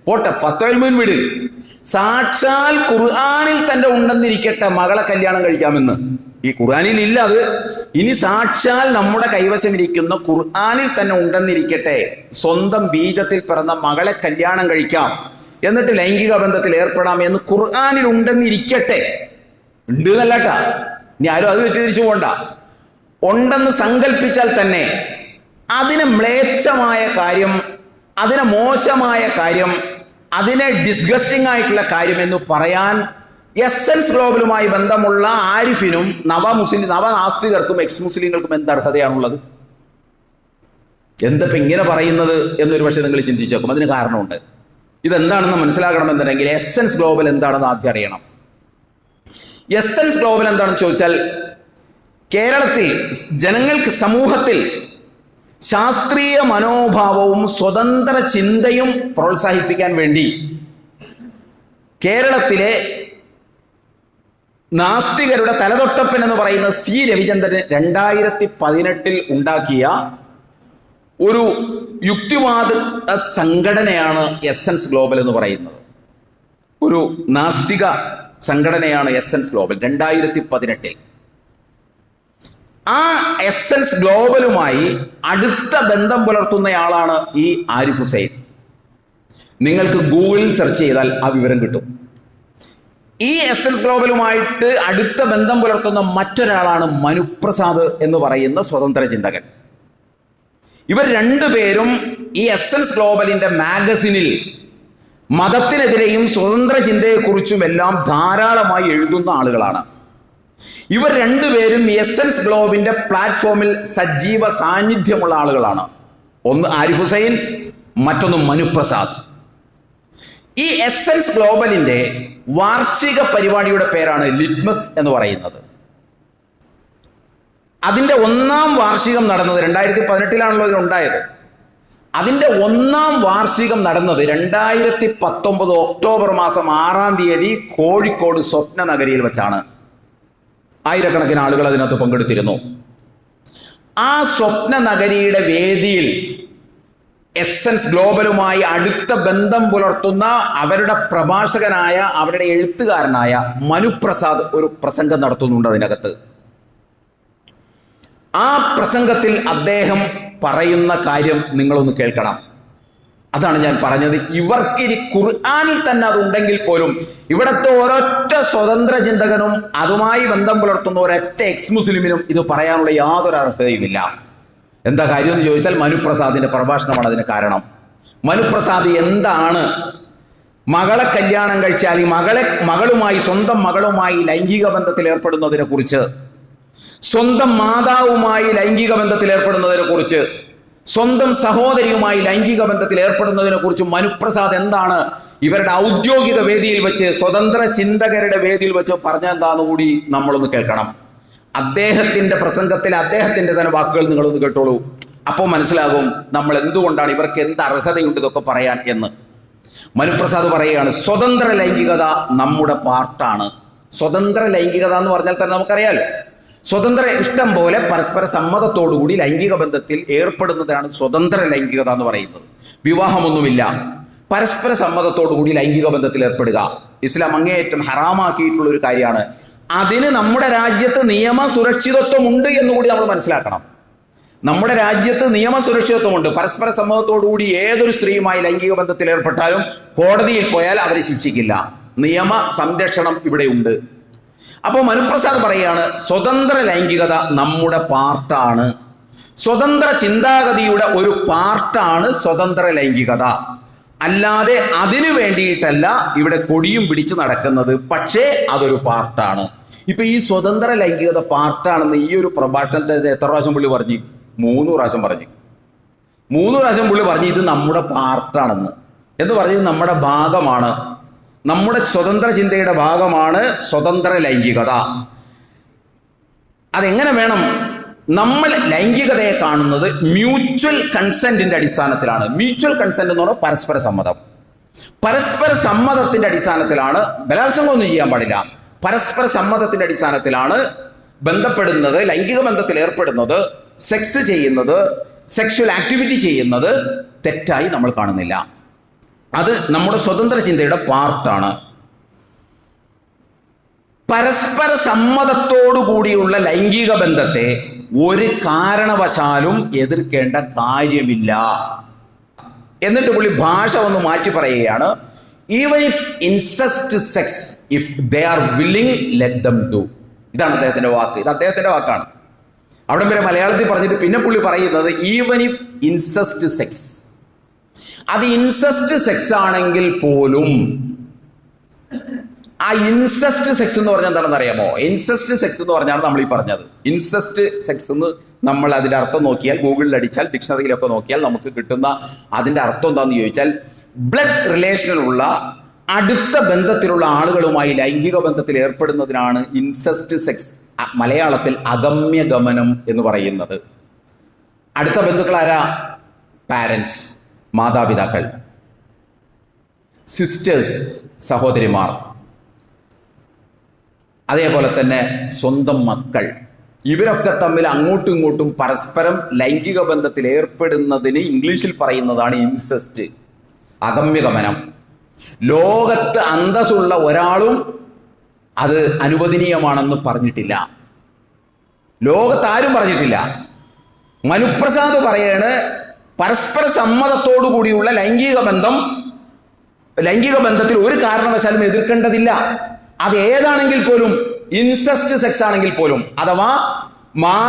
പോട്ടെ, ഫത്വൽ മുഈൻ വിട്, സാക്ഷാൽ ഖുർആനിൽ തന്നെ ഉണ്ടെന്നിരിക്കട്ടെ മകളെ കല്യാണം കഴിക്കാമെന്ന്. ഈ ഖുർആനിൽ ഇല്ല അത്, ഇനി സാക്ഷാൽ നമ്മുടെ കൈവശമിരിക്കുന്ന ഖുർആനിൽ തന്നെ ഉണ്ടെന്നിരിക്കട്ടെ, സ്വന്തം ബീജത്തിൽ പിറന്ന മകളെ കല്യാണം കഴിക്കാം, എന്നിട്ട് ലൈംഗിക ബന്ധത്തിൽ ഏർപ്പെടാം എന്ന് ഖുർആനിൽ ഉണ്ടെന്നിരിക്കട്ടെ. ഉണ്ട് എന്നല്ലട്ടാ, ഇനി ആരും അത് തെറ്റിദ്ധരിച്ചു പോകണ്ട. ഉണ്ടെന്ന് സങ്കല്പിച്ചാൽ തന്നെ അതിന് മ്ലേച്ഛമായ കാര്യം, അതിനെ മോശമായ കാര്യം, അതിനെ ഡിസ്ഗസ്റ്റിംഗ് ആയിട്ടുള്ള കാര്യം എന്ന് പറയാൻ എസൻസ് ഗ്ലോബലുമായി ബന്ധമുള്ള ആരിഫിനും നവനാസ്തികർക്കും എക്സ് മുസ്ലിങ്ങൾക്കും എന്ത് അർഹതയാണുള്ളത്? എന്തപ്പം ഇങ്ങനെ പറയുന്നത് എന്നൊരു പക്ഷേ നിങ്ങൾ ചിന്തിച്ചേക്കും. അതിന് കാരണമുണ്ട്. ഇതെന്താണെന്ന് മനസ്സിലാക്കണമെന്നുണ്ടെങ്കിൽ എസൻസ് ഗ്ലോബൽ എന്താണെന്ന് ആദ്യം അറിയണം. എസൻസ് ഗ്ലോബൽ എന്താണെന്ന് ചോദിച്ചാൽ, കേരളത്തിൽ ജനങ്ങൾക്ക്, സമൂഹത്തിൽ ശാസ്ത്രീയ മനോഭാവവും സ്വതന്ത്ര ചിന്തയും പ്രോത്സാഹിപ്പിക്കാൻ വേണ്ടി കേരളത്തിലെ നാസ്തികരുടെ തലതൊട്ടപ്പൻ എന്ന് പറയുന്ന സി രവിചന്ദ്രൻ 2018 ഉണ്ടാക്കിയ ഒരു യുക്തിവാദ സംഘടനയാണ് എസൻസ് ഗ്ലോബൽ എന്ന് പറയുന്നത്. ഒരു നാസ്തിക സംഘടനയാണ് എസൻസ് ഗ്ലോബൽ 2018. ആ എസൻസ് ഗ്ലോബലുമായി അടുത്ത ബന്ധം പുലർത്തുന്നയാളാണ് ഈ ആരിഫ് ഹുസൈൻ. നിങ്ങൾക്ക് ഗൂഗിളിൽ സെർച്ച് ചെയ്താൽ ആ വിവരം കിട്ടും. ഈ എസൻസ് ഗ്ലോബലുമായിട്ട് അടുത്ത ബന്ധം പുലർത്തുന്ന മറ്റൊരാളാണ് മനുപ്രസാദ് എന്ന് പറയുന്ന സ്വതന്ത്ര ചിന്തകൻ. ഇവർ രണ്ടുപേരും ഈ എസൻസ് ഗ്ലോബലിന്റെ മാഗസിനിൽ മതത്തിനെതിരെയും സ്വതന്ത്ര ചിന്തയെക്കുറിച്ചും എല്ലാം ധാരാളമായി എഴുതുന്ന ആളുകളാണ്. ഇവർ രണ്ടുപേരും എസൻസ് ഗ്ലോബിന്റെ പ്ലാറ്റ്ഫോമിൽ സജീവ സാന്നിധ്യമുള്ള ആളുകളാണ്. ഒന്ന് ആരിഫ് ഹുസൈൻ, മറ്റൊന്ന് മനുപ്രസാദ്. ഈ എസൻസ് ഗ്ലോബലിന്റെ വാർഷിക പരിപാടിയുടെ പേരാണ് ലിറ്റ്മസ് എന്ന് പറയുന്നത്. അതിന്റെ 1ാം വാർഷികം നടന്നത് 2018 ഇതിനുണ്ടായത്. അതിന്റെ 1ാം വാർഷികം നടന്നത് 2019 ഒക്ടോബർ മാസം 6-ാം തീയതി കോഴിക്കോട് സ്വപ്ന നഗരിയിൽ വെച്ചാണ്. ആയിരക്കണക്കിന് ആളുകൾ അതിനകത്ത് പങ്കെടുത്തിരുന്നു. ആ സ്വപ്ന നഗരിയുടെ വേദിയിൽ എസൻസ് ഗ്ലോബലുമായി അടുത്ത ബന്ധം പുലർത്തുന്ന അവരുടെ പ്രഭാഷകനായ, അവരുടെ എഴുത്തുകാരനായ മനുപ്രസാദ് ഒരു പ്രസംഗം നടത്തുന്നുണ്ട് അതിനകത്ത്. ആ പ്രസംഗത്തിൽ അദ്ദേഹം പറയുന്ന കാര്യം നിങ്ങളൊന്ന് കേൾക്കണം. അതാണ് ഞാൻ പറഞ്ഞത്. ഇവർക്കിനി ഖുർആനിൽ തന്നെ അതുണ്ടെങ്കിൽ പോലും ഇവിടുത്തെ ഒരൊറ്റ സ്വതന്ത്ര ചിന്തകനും അതുമായി ബന്ധം പുലർത്തുന്ന ഒരൊറ്റ എക്സ് മുസ്ലിമിനും ഇത് പറയാനുള്ള യാതൊരു അർഹതയുമില്ല. എന്താ കാര്യം എന്ന് ചോദിച്ചാൽ മനുപ്രസാദിന്റെ പ്രഭാഷണമാണ് അതിന് കാരണം. മനുപ്രസാദ് എന്താണ് മകളെ കല്യാണം കഴിച്ചാൽ ഈ മകളുമായി, സ്വന്തം മകളുമായി ലൈംഗിക ബന്ധത്തിൽ ഏർപ്പെടുന്നതിനെ കുറിച്ച്, സ്വന്തം മാതാവുമായി ലൈംഗിക ബന്ധത്തിൽ ഏർപ്പെടുന്നതിനെ കുറിച്ച്, സ്വന്തം സഹോദരിയുമായി ലൈംഗിക ബന്ധത്തിൽ ഏർപ്പെടുന്നതിനെ കുറിച്ച് മനുപ്രസാദ് എന്താണ് ഇവരുടെ ഔദ്യോഗിക വേദിയിൽ വെച്ച്, സ്വതന്ത്ര ചിന്തകരുടെ വേദിയിൽ വെച്ച് പറഞ്ഞെന്താന്ന് കൂടി നമ്മളൊന്ന് കേൾക്കണം. അദ്ദേഹത്തിന്റെ പ്രസംഗത്തിൽ അദ്ദേഹത്തിന്റെ തന്നെ വാക്കുകൾ നിങ്ങളൊന്ന് കേട്ടോളൂ. അപ്പോൾ മനസ്സിലാകും നമ്മൾ എന്തുകൊണ്ടാണ് ഇവർക്ക് എന്ത് അർഹതയുണ്ട് ഇതൊക്കെ പറയാൻ എന്ന്. മനുപ്രസാദ് പറയുകയാണ്, സ്വതന്ത്ര ലൈംഗികത നമ്മുടെ പാർട്ടാണ്. സ്വതന്ത്ര ലൈംഗികത എന്ന് പറഞ്ഞാൽ തന്നെ നമുക്കറിയാലോ, സ്വതന്ത്ര ഇഷ്ടം പോലെ പരസ്പര സമ്മതത്തോടുകൂടി ലൈംഗിക ബന്ധത്തിൽ ഏർപ്പെടുന്നതാണ് സ്വതന്ത്ര ലൈംഗികത എന്ന് പറയുന്നത്. വിവാഹമൊന്നുമില്ല, പരസ്പര സമ്മതത്തോടുകൂടി ലൈംഗിക ബന്ധത്തിൽ ഏർപ്പെടുക ഇസ്ലാം അങ്ങേയറ്റം ഹറാമാക്കിയിട്ടുള്ള ഒരു കാര്യമാണ്. അതിന് നമ്മുടെ രാജ്യത്ത് നിയമ സുരക്ഷിതത്വമുണ്ട് എന്നുകൂടി നമ്മൾ മനസ്സിലാക്കണം. നമ്മുടെ രാജ്യത്ത് നിയമ സുരക്ഷിതത്വമുണ്ട്. പരസ്പര സമ്മതത്തോടുകൂടി ഏതൊരു സ്ത്രീയുമായി ലൈംഗിക ബന്ധത്തിൽ ഏർപ്പെട്ടാലും കോടതിയിൽ പോയാൽ അവരെ ശിക്ഷിക്കില്ല. നിയമ സംരക്ഷണം ഇവിടെ ഉണ്ട്. അപ്പോൾ മനുപ്രസാദ് പറയുകയാണ്, സ്വതന്ത്ര ലൈംഗികത നമ്മുടെ പാർട്ടാണ്. സ്വതന്ത്ര ചിന്താഗതിയുടെ ഒരു പാർട്ടാണ് സ്വതന്ത്ര ലൈംഗികത. അല്ലാതെ അതിനു വേണ്ടിയിട്ടല്ല ഇവിടെ കൊടിയും പിടിച്ച് നടക്കുന്നത്. പക്ഷേ അതൊരു പാർട്ടാണ്. ഇപ്പൊ ഈ സ്വതന്ത്ര ലൈംഗികത പാർട്ടാണെന്ന് ഈ ഒരു പ്രഭാഷണത്തെ എത്ര പ്രാവശ്യം പുള്ളി പറഞ്ഞു? 3 പ്രാവശ്യം പറഞ്ഞു. 3 പ്രാവശ്യം പുള്ളി പറഞ്ഞു ഇത് നമ്മുടെ പാർട്ടാണെന്ന്. എന്ന് പറഞ്ഞത് നമ്മുടെ ഭാഗമാണ്, നമ്മുടെ സ്വതന്ത്ര ചിന്തയുടെ ഭാഗമാണ് സ്വതന്ത്ര ലൈംഗികത. അതെങ്ങനെ വേണം? നമ്മൾ ലൈംഗികതയെ കാണുന്നത് മ്യൂച്വൽ കൺസെന്റിന്റെ അടിസ്ഥാനത്തിലാണ്. മ്യൂച്വൽ കൺസെന്റ് എന്ന് പറഞ്ഞാൽ പരസ്പര സമ്മതം. പരസ്പര സമ്മതത്തിന്റെ അടിസ്ഥാനത്തിലാണ്. ബലാത്സംഗമൊന്നും ചെയ്യാൻ പാടില്ല. പരസ്പര സമ്മതത്തിന്റെ അടിസ്ഥാനത്തിലാണ് ബന്ധപ്പെടുന്നത്, ലൈംഗിക ബന്ധത്തിൽ ഏർപ്പെടുന്നത്, സെക്സ് ചെയ്യുന്നത്, സെക്ഷൽ ആക്ടിവിറ്റി ചെയ്യുന്നത് തെറ്റായി നമ്മൾ കാണുന്നില്ല. അത് നമ്മുടെ സ്വതന്ത്ര ചിന്തയുടെ പാർട്ടാണ്. പരസ്പര സമ്മതത്തോടു കൂടിയുള്ള ലൈംഗിക ബന്ധത്തെ ഒരു കാരണവശാലും എതിർക്കേണ്ട കാര്യമില്ല. എന്നിട്ട് പുള്ളി ഭാഷ ഒന്ന് മാറ്റി പറയുകയാണ്, even if incest sex if they are willing let them do. ഇതാണ് അദ്ദേഹത്തിന്റെ വാക്ക്. ഇത് അദ്ദേഹത്തിന്റെ വാക്കാണ്. അവിടെ വരെ മലയാളത്തിൽ പറഞ്ഞിട്ട് പിന്നെ പുള്ളി പറയുന്നത് ഈവൻ ഇഫ് ഇൻസെസ്റ്റ് സെക്സ്, അത് ഇൻസെസ്റ്റ് സെക്സ് ആണെങ്കിൽ പോലും, ആ ഇൻസെസ്റ്റ് സെക്സ് എന്ന് പറഞ്ഞാൽ എന്താണെന്ന് അറിയാമോ? ഇൻസെസ്റ്റ് സെക്സ് എന്ന് പറഞ്ഞാണ് നമ്മൾ ഈ പറഞ്ഞത്. ഇൻസെസ്റ്റ് സെക്സ് എന്ന് നമ്മൾ അതിന്റെ അർത്ഥം നോക്കിയാൽ, ഗൂഗിളിൽ അടിച്ചാൽ, ഡിക്ഷണറിയിലൊക്കെ നോക്കിയാൽ നമുക്ക് കിട്ടുന്ന അതിന്റെ അർത്ഥം എന്താണെന്ന് ചോദിച്ചാൽ, ബ്ലഡ് റിലേഷനിലുള്ള അടുത്ത ബന്ധത്തിലുള്ള ആളുകളുമായി ലൈംഗിക ബന്ധത്തിൽ ഏർപ്പെടുന്നതിനാണ് ഇൻസെസ്റ്റ് സെക്സ്, മലയാളത്തിൽ അഗമ്യഗമനം എന്ന് പറയുന്നത്. അടുത്ത ബന്ധുക്കൾ ആരാ? പാരൻസ്, മാതാപിതാക്കൾ, സിസ്റ്റേഴ്സ്, സഹോദരിമാർ, അതേപോലെ തന്നെ സ്വന്തം മക്കൾ. ഇവരൊക്കെ തമ്മിൽ അങ്ങോട്ടും ഇങ്ങോട്ടും പരസ്പരം ലൈംഗിക ബന്ധത്തിൽ ഏർപ്പെടുന്നതിന് ഇംഗ്ലീഷിൽ പറയുന്നതാണ് ഇൻസെസ്റ്റ്, അഗമ്യഗമനം. ലോകത്ത് അന്തസ്സുള്ള ഒരാളും അത് അനുവദനീയമാണെന്ന് പറഞ്ഞിട്ടില്ല. ലോകത്താരും പറഞ്ഞിട്ടില്ല. മനുപ്രസാദ് പറയാണ്, പരസ്പര സമ്മതത്തോടു കൂടിയുള്ള ലൈംഗിക ബന്ധത്തിൽ ഒരു കാരണവശാലും എതിർക്കേണ്ടതില്ല. അത് ഏതാണെങ്കിൽ പോലും, ഇൻസെസ്റ്റ് സെക്സ് ആണെങ്കിൽ പോലും, അഥവാ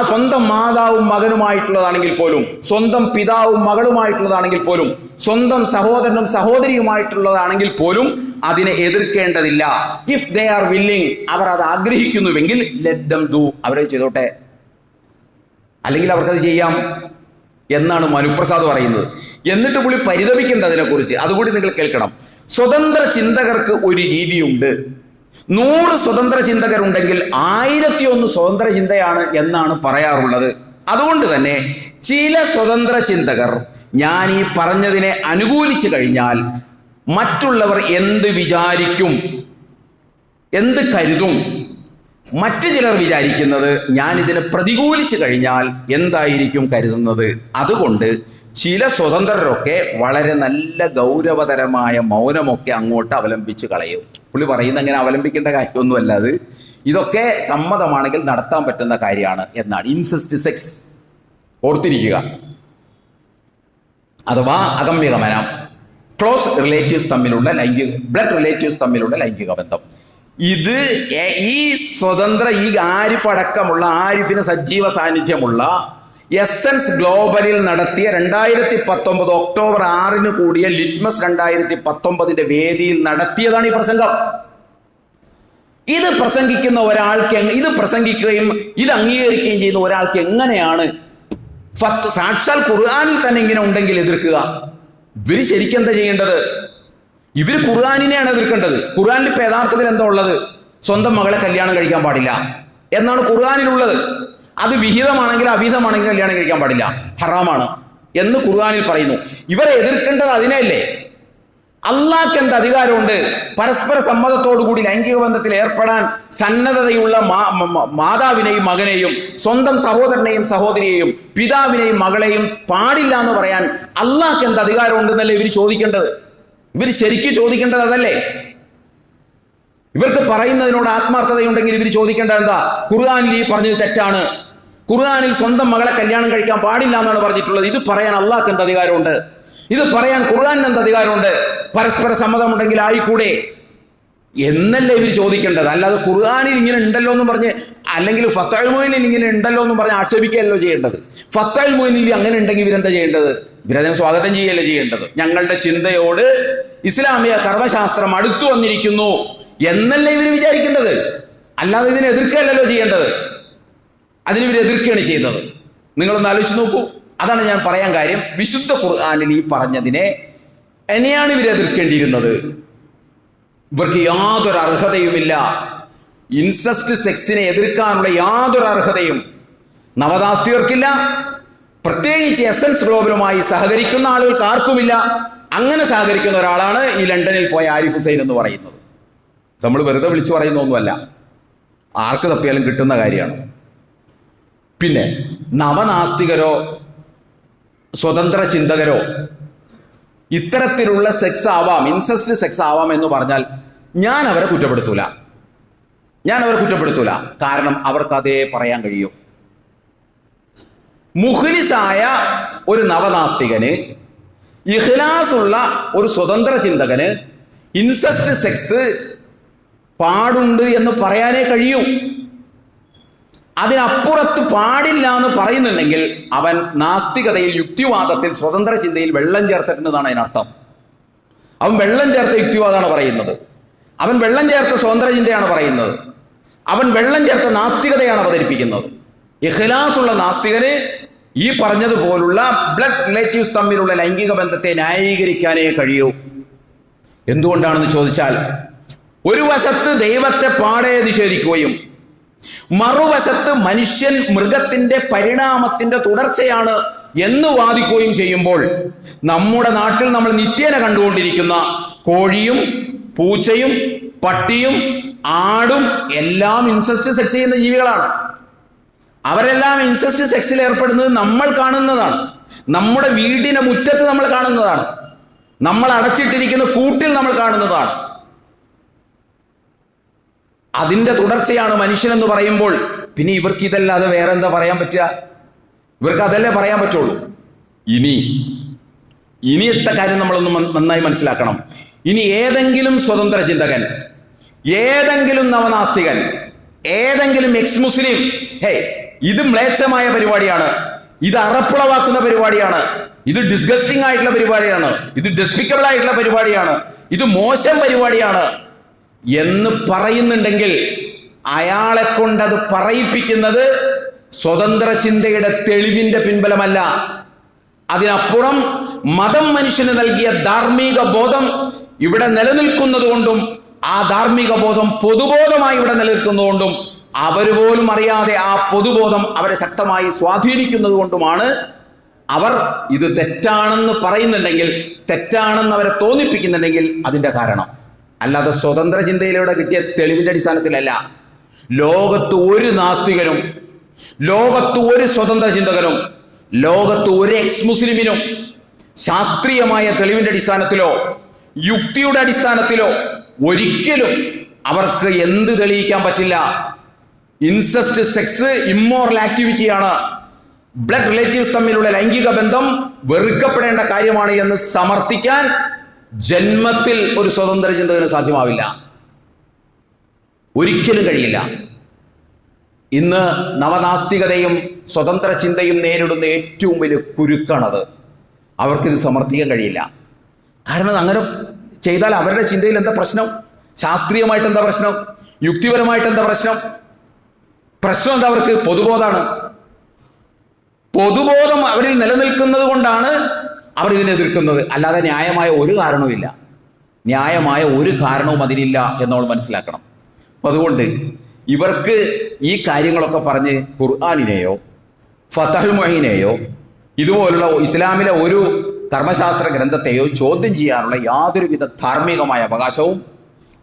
സ്വന്തം മാതാവും മകനുമായിട്ടുള്ളതാണെങ്കിൽ പോലും, സ്വന്തം പിതാവും മകളുമായിട്ടുള്ളതാണെങ്കിൽ പോലും, സ്വന്തം സഹോദരനും സഹോദരിയുമായിട്ടുള്ളതാണെങ്കിൽ പോലും അതിനെ എതിർക്കേണ്ടതില്ല. ഇഫ് ദേ ആർ വില്ലിങ്, അവർ അത് ആഗ്രഹിക്കുന്നുവെങ്കിൽ ലെറ്റ് ദം ഡു, അവരെ ചെയ്തോട്ടെ, അല്ലെങ്കിൽ അവർക്കത് ചെയ്യാം എന്നാണ് മനുപ്രസാദ് പറയുന്നത്. എന്നിട്ട് പുള്ളി പരിതപിക്കേണ്ടതിനെ കുറിച്ച് അതുകൂടി നിങ്ങൾ കേൾക്കണം. സ്വതന്ത്ര ചിന്തകർക്ക് ഒരു രീതിയുണ്ട്. 100 സ്വതന്ത്ര ചിന്തകരുണ്ടെങ്കിൽ 1001 സ്വതന്ത്ര ചിന്തയാണ് എന്നാണ് പറയാറുള്ളത്. അതുകൊണ്ട് തന്നെ ചില സ്വതന്ത്ര ചിന്തകർ ഞാൻ ഈ പറഞ്ഞതിനെ അനുകൂലിച്ചു കഴിഞ്ഞാൽ മറ്റുള്ളവർ എന്ത് വിചാരിക്കും, എന്ത് കരുതും? മറ്റു ചിലർ വിചാരിക്കുന്നത് ഞാൻ ഇതിനെ പ്രതികൂലിച്ചു കഴിഞ്ഞാൽ എന്തായിരിക്കും കരുതുന്നത്. അതുകൊണ്ട് ചില സ്വതന്ത്രരൊക്കെ വളരെ നല്ല ഗൗരവതരമായ മൗനമൊക്കെ അങ്ങോട്ട് അവലംബിച്ച് കളയും. പുള്ളി പറയുന്ന അങ്ങനെ അവലംബിക്കേണ്ട കാര്യമൊന്നുമല്ല, അത് ഇതൊക്കെ സമ്മതമാണെങ്കിൽ നടത്താൻ പറ്റുന്ന കാര്യമാണ് എന്നാണ്. ഇൻസെസ്റ്റ് സെക്സ് ഓർത്തിരിക്കുക, അഥവാ അഗമ്യഗമനം, ക്ലോസ് റിലേറ്റീവ്സ് തമ്മിലുള്ള ബ്ലഡ് റിലേറ്റീവ്സ് തമ്മിലുള്ള ലൈംഗിക ബന്ധം. ഇത് ഈ സ്വതന്ത്ര, ഈ ആരിഫ് അടക്കമുള്ള, ആരിഫിന് സജീവ സാന്നിധ്യമുള്ള എസൻസ് ഗ്ലോബലിൽ നടത്തിയ 2019 ഒക്ടോബർ 6 കൂടിയ ലിറ്റ്മസ് 2019 വേദിയിൽ നടത്തിയതാണ് ഈ പ്രസംഗം. ഇത് പ്രസംഗിക്കുന്ന ഒരാൾക്ക്, ഇത് പ്രസംഗിക്കുകയും ഇത് അംഗീകരിക്കുകയും ചെയ്യുന്ന ഒരാൾക്ക് എങ്ങനെയാണ് സാക്ഷാൽ ഖുർആനിൽ തന്നെ ഇങ്ങനെ ഉണ്ടെങ്കിൽ എതിർക്കുക? ഇവര് ശരിക്കും എന്താ ചെയ്യേണ്ടത്? ഇവര് ഖുർആനിനെയാണ് എതിർക്കേണ്ടത്. ഖുർആനിൽ ഇപ്പൊ യഥാർത്ഥത്തിൽ എന്താ ഉള്ളത്? സ്വന്തം മകളെ കല്യാണം കഴിക്കാൻ പാടില്ല എന്നാണ് ഖുർആനിലുള്ളത്. അത് വിഹിതമാണെങ്കിൽ അവിഹിതമാണെങ്കിൽ കല്യാണം കഴിക്കാൻ പാടില്ല, ഹറാമാണ് എന്ന് ഖുർആനിൽ പറയുന്നു. ഇവരെ എതിർക്കേണ്ടത് അതിനല്ലേ? അള്ളാഹ്ക്ക് എന്ത് അധികാരമുണ്ട് പരസ്പര സമ്മതത്തോടുകൂടി ലൈംഗിക ബന്ധത്തിൽ ഏർപ്പെടാൻ സന്നദ്ധതയുള്ള മാതാവിനെയും മകനെയും, സ്വന്തം സഹോദരനെയും സഹോദരിയെയും, പിതാവിനെയും മകളെയും പാടില്ല എന്ന് പറയാൻ അള്ളാഹ്ക്ക് എന്ത് അധികാരമുണ്ടെന്നല്ലേ ഇവർ ചോദിക്കേണ്ടത്? ഇവർ ശരിക്കും ചോദിക്കേണ്ടത് അതല്ലേ? ഇവർക്ക് പറയുന്നതിനോട് ആത്മാർത്ഥതയുണ്ടെങ്കിൽ ഇവർ ചോദിക്കേണ്ടത് എന്താ? ഖുർആനിൽ ഈ പറഞ്ഞത് തെറ്റാണ്, ഖുർആനിൽ സ്വന്തം മകളെ കല്യാണം കഴിക്കാൻ പാടില്ല എന്നാണ് പറഞ്ഞിട്ടുള്ളത്, ഇത് പറയാൻ അള്ളാഹ്ക്ക് എന്ത് അധികാരമുണ്ട്? ഇത് പറയാൻ ഖുർആനിന് എന്ത് അധികാരമുണ്ട്? പരസ്പര സമ്മതമുണ്ടെങ്കിൽ ആയിക്കൂടെ എന്നല്ലേ ഇവർ ചോദിക്കേണ്ടത്. അല്ലാതെ ഖുർആനിൽ ഇങ്ങനെ ഉണ്ടല്ലോ എന്ന് പറഞ്ഞ്, അല്ലെങ്കിൽ ഫത്തുൽ മുഈനിൽ ഇങ്ങനെ ഉണ്ടല്ലോ എന്ന് പറഞ്ഞ് ആക്ഷേപിക്കുകയല്ലോ ചെയ്യേണ്ടത്. ഫത്തുൽ മുഈനിൽ അങ്ങനെ ഉണ്ടെങ്കിൽ ഇവരെന്താ ചെയ്യേണ്ടത്? ഇവരതിനെ സ്വാഗതം ചെയ്യല്ലേ ചെയ്യേണ്ടത്. ഞങ്ങളുടെ ചിന്തയോട് ഇസ്ലാമിക കർമ്മശാസ്ത്രം അടുത്തു വന്നിരിക്കുന്നു എന്നല്ലേ ഇവർ വിചാരിക്കേണ്ടത്, അല്ലാതെ ഇതിനെ എതിർക്കുകയല്ലോ ചെയ്യേണ്ടത്. അതിനിവർ എതിർക്കുകയാണ് ചെയ്യുന്നത്. നിങ്ങളൊന്ന് ആലോചിച്ച് നോക്കൂ. അതാണ് ഞാൻ പറയാൻ കാര്യം. വിശുദ്ധ ഖുർആനിൽ ഈ പറഞ്ഞതിനെ എന്നെയാണ് ഇവർ എതിർക്കേണ്ടിയിരുന്നത്. ഇവർക്ക് യാതൊരു അർഹതയുമില്ല. ഇൻസെസ്റ്റ് സെക്സിനെ എതിർക്കാനുള്ള യാതൊരു അർഹതയും നവനാസ്തികർക്കില്ല, പ്രത്യേകിച്ച് എസൻസ് ഗ്ലോബലുമായി സഹകരിക്കുന്ന ആളുകൾക്ക് ആർക്കുമില്ല. അങ്ങനെ സഹകരിക്കുന്ന ഒരാളാണ് ഈ ലണ്ടനിൽ പോയ ആരിഫ് ഹുസൈൻ എന്ന് പറയുന്നത്. നമ്മൾ വെറുതെ വിളിച്ചു പറയുന്നൊന്നുമല്ല, ആർക്ക് തപ്പിയാലും കിട്ടുന്ന കാര്യമാണ്. പിന്നെ നവനാസ്തികരോ സ്വതന്ത്ര ചിന്തകരോ ഇത്തരത്തിലുള്ള സെക്സ് ആവാം, ഇൻസെസ്റ്റ് സെക്സ് ആവാം എന്ന് പറഞ്ഞാൽ ഞാൻ അവരെ കുറ്റപ്പെടുത്തൂല. കാരണം അവർക്ക് അതേ പറയാൻ കഴിയും. മുഖ്ലിസായ ഒരു നവനാസ്തികന്, ഇഖ്ലാസുള്ള ഒരു സ്വതന്ത്ര ചിന്തകന് ഇൻസെസ്റ്റ് സെക്സ് പാടുണ്ട് എന്ന് പറയാനേ കഴിയൂ. അതിനപ്പുറത്ത് പാടില്ല എന്ന് പറയുന്നുണ്ടെങ്കിൽ അവൻ നാസ്തികതയിൽ, യുക്തിവാദത്തിൽ, സ്വതന്ത്ര ചിന്തയിൽ വെള്ളം ചേർത്തിട്ടുണ്ടെന്നാണ് അതിനർത്ഥം. അവൻ വെള്ളം ചേർത്ത യുക്തിവാദമാണ് പറയുന്നത്, അവൻ വെള്ളം ചേർത്ത സ്വതന്ത്ര ചിന്തയാണ് പറയുന്നത്, അവൻ വെള്ളം ചേർത്ത നാസ്തികതയാണ് അവതരിപ്പിക്കുന്നത്. ഇഖ്ലാസുള്ള നാസ്തികന് ഈ പറഞ്ഞതുപോലുള്ള ബ്ലഡ് റിലേറ്റീവ്സ് തമ്മിലുള്ള ലൈംഗിക ബന്ധത്തെ ന്യായീകരിക്കാനേ കഴിയൂ. എന്തുകൊണ്ടാണെന്ന് ചോദിച്ചാൽ, ഒരു വശത്ത് ദൈവത്തെ പാടെ നിഷേധിക്കുകയും മറുവശത്ത് മനുഷ്യൻ മൃഗത്തിന്റെ പരിണാമത്തിന്റെ തുടർച്ചയാണ് എന്ന് വാദിക്കുകയും ചെയ്യുമ്പോൾ, നമ്മുടെ നാട്ടിൽ നമ്മൾ നിത്യേന കണ്ടുകൊണ്ടിരിക്കുന്ന കോഴിയും പൂച്ചയും പട്ടിയും ആടും എല്ലാം ഇൻസെസ്റ്റ് സെക്സ് ചെയ്യുന്ന ജീവികളാണ്. അവരെല്ലാം ഇൻസെസ്റ്റ് സെക്സിൽ ഏർപ്പെടുന്നത് നമ്മൾ കാണുന്നതാണ്. നമ്മുടെ വീടിന്റെ മുറ്റത്ത് നമ്മൾ കാണുന്നതാണ്. നമ്മൾ അടച്ചിട്ടിരിക്കുന്ന കൂട്ടിൽ നമ്മൾ കാണുന്നതാണ്. അതിന്റെ തുടർച്ചയാണ് മനുഷ്യനെന്ന് പറയുമ്പോൾ പിന്നെ ഇവർക്ക് ഇതല്ലാതെ വേറെ എന്താ പറയാൻ പറ്റുക? ഇവർക്ക് അതല്ലേ പറയാൻ പറ്റുള്ളൂ. ഇനിയത്തെ കാര്യം നമ്മളൊന്ന് നന്നായി മനസ്സിലാക്കണം. ഇനി ഏതെങ്കിലും സ്വതന്ത്ര ചിന്തകൻ, ഏതെങ്കിലും നവനാസ്തികൻ, ഏതെങ്കിലും എക്സ് മുസ്ലിം, ഇത് മ്ലേച്ഛമായ പരിപാടിയാണ്, ഇത് അറപ്പുളവാക്കുന്ന പരിപാടിയാണ്, ഇത് ഡിസ്ഗസ്റ്റിംഗ് ആയിട്ടുള്ള പരിപാടിയാണ്, ഇത് ഡെസ്പിക്കബിൾ ആയിട്ടുള്ള പരിപാടിയാണ്, ഇത് മോശം പരിപാടിയാണ് എന്ന് പറയുന്നുണ്ടെങ്കിൽ അയാളെ കൊണ്ടത് പറയിപ്പിക്കുന്നത് സ്വതന്ത്ര ചിന്തയുടെ തെളിവിന്റെ പിൻബലമല്ല. അതിനപ്പുറം മതം മനുഷ്യന് നൽകിയ ധാർമ്മിക ബോധം ഇവിടെ നിലനിൽക്കുന്നത് കൊണ്ടും ആ ധാർമ്മിക ബോധം പൊതുബോധമായി ഇവിടെ നിലനിൽക്കുന്നതുകൊണ്ടും അവർ പോലും അറിയാതെ ആ പൊതുബോധം അവരെ ശക്തമായി സ്വാധീനിക്കുന്നത് കൊണ്ടുമാണ് അവർ ഇത് തെറ്റാണെന്ന് പറയുന്നുണ്ടെങ്കിൽ, തെറ്റാണെന്ന് അവരെ തോന്നിപ്പിക്കുന്നുണ്ടെങ്കിൽ അതിന്റെ കാരണം. അല്ലാതെ സ്വതന്ത്ര ചിന്തയിലൂടെ കിട്ടിയ തെളിവിന്റെ അടിസ്ഥാനത്തിലല്ല. ലോകത്ത് ഒരു നാസ്തികനും, ലോകത്ത് ഒരു സ്വതന്ത്ര ചിന്തകനും, ലോകത്ത് ഒരു എക്സ് മുസ്ലിമിനും ശാസ്ത്രീയമായ തെളിവിന്റെ അടിസ്ഥാനത്തിലോ യുക്തിയുടെ അടിസ്ഥാനത്തിലോ ഒരിക്കലും അവർക്ക് എന്ത് തെളിയിക്കാൻ പറ്റില്ല. ഇൻസെസ്റ്റ് സെക്സ് ഇമ്മോറൽ ആക്ടിവിറ്റിയാണ്, ബ്ലഡ് റിലേറ്റീവ്സ് തമ്മിലുള്ള ലൈംഗിക ബന്ധം വെറുക്കപ്പെടേണ്ട കാര്യമാണ് എന്ന് സമർത്ഥിക്കാൻ ജന്മത്തിൽ ഒരു സ്വതന്ത്ര ചിന്തകന് സാധ്യമാവില്ല, ഒരിക്കലും കഴിയില്ല. ഇന്ന് നവനാസ്തികതയും സ്വതന്ത്ര ചിന്തയും നേരിടുന്ന ഏറ്റവും വലിയ കുരുക്കാണത്. അവർക്കിത് സമർത്ഥിക്കാൻ കഴിയില്ല. കാരണം അങ്ങനെ ചെയ്താൽ അവരുടെ ചിന്തയിൽ എന്താ പ്രശ്നം? ശാസ്ത്രീയമായിട്ട് എന്താ പ്രശ്നം? യുക്തിപരമായിട്ട് എന്താ പ്രശ്നം? പ്രശ്നം എന്താ? അവർക്ക് പൊതുബോധമാണ്. പൊതുബോധം അവരിൽ നിലനിൽക്കുന്നത് കൊണ്ടാണ് അവർ ഇതിനെ എതിർക്കുന്നത്. അല്ലാതെ ന്യായമായ ഒരു കാരണവുമില്ല. ന്യായമായ ഒരു കാരണവും അതിനില്ല എന്ന് നമ്മൾ മനസ്സിലാക്കണം. അപ്പം അതുകൊണ്ട് ഇവർക്ക് ഈ കാര്യങ്ങളൊക്കെ പറഞ്ഞ് ഖുർആനിനെയോ ഫതഹുൽ മുഈനെയോ ഇതുപോലുള്ള ഇസ്ലാമിലെ ഒരു കർമ്മശാസ്ത്ര ഗ്രന്ഥത്തെയോ ചോദ്യം ചെയ്യാനുള്ള യാതൊരുവിധ ധാർമ്മികമായ അവകാശവും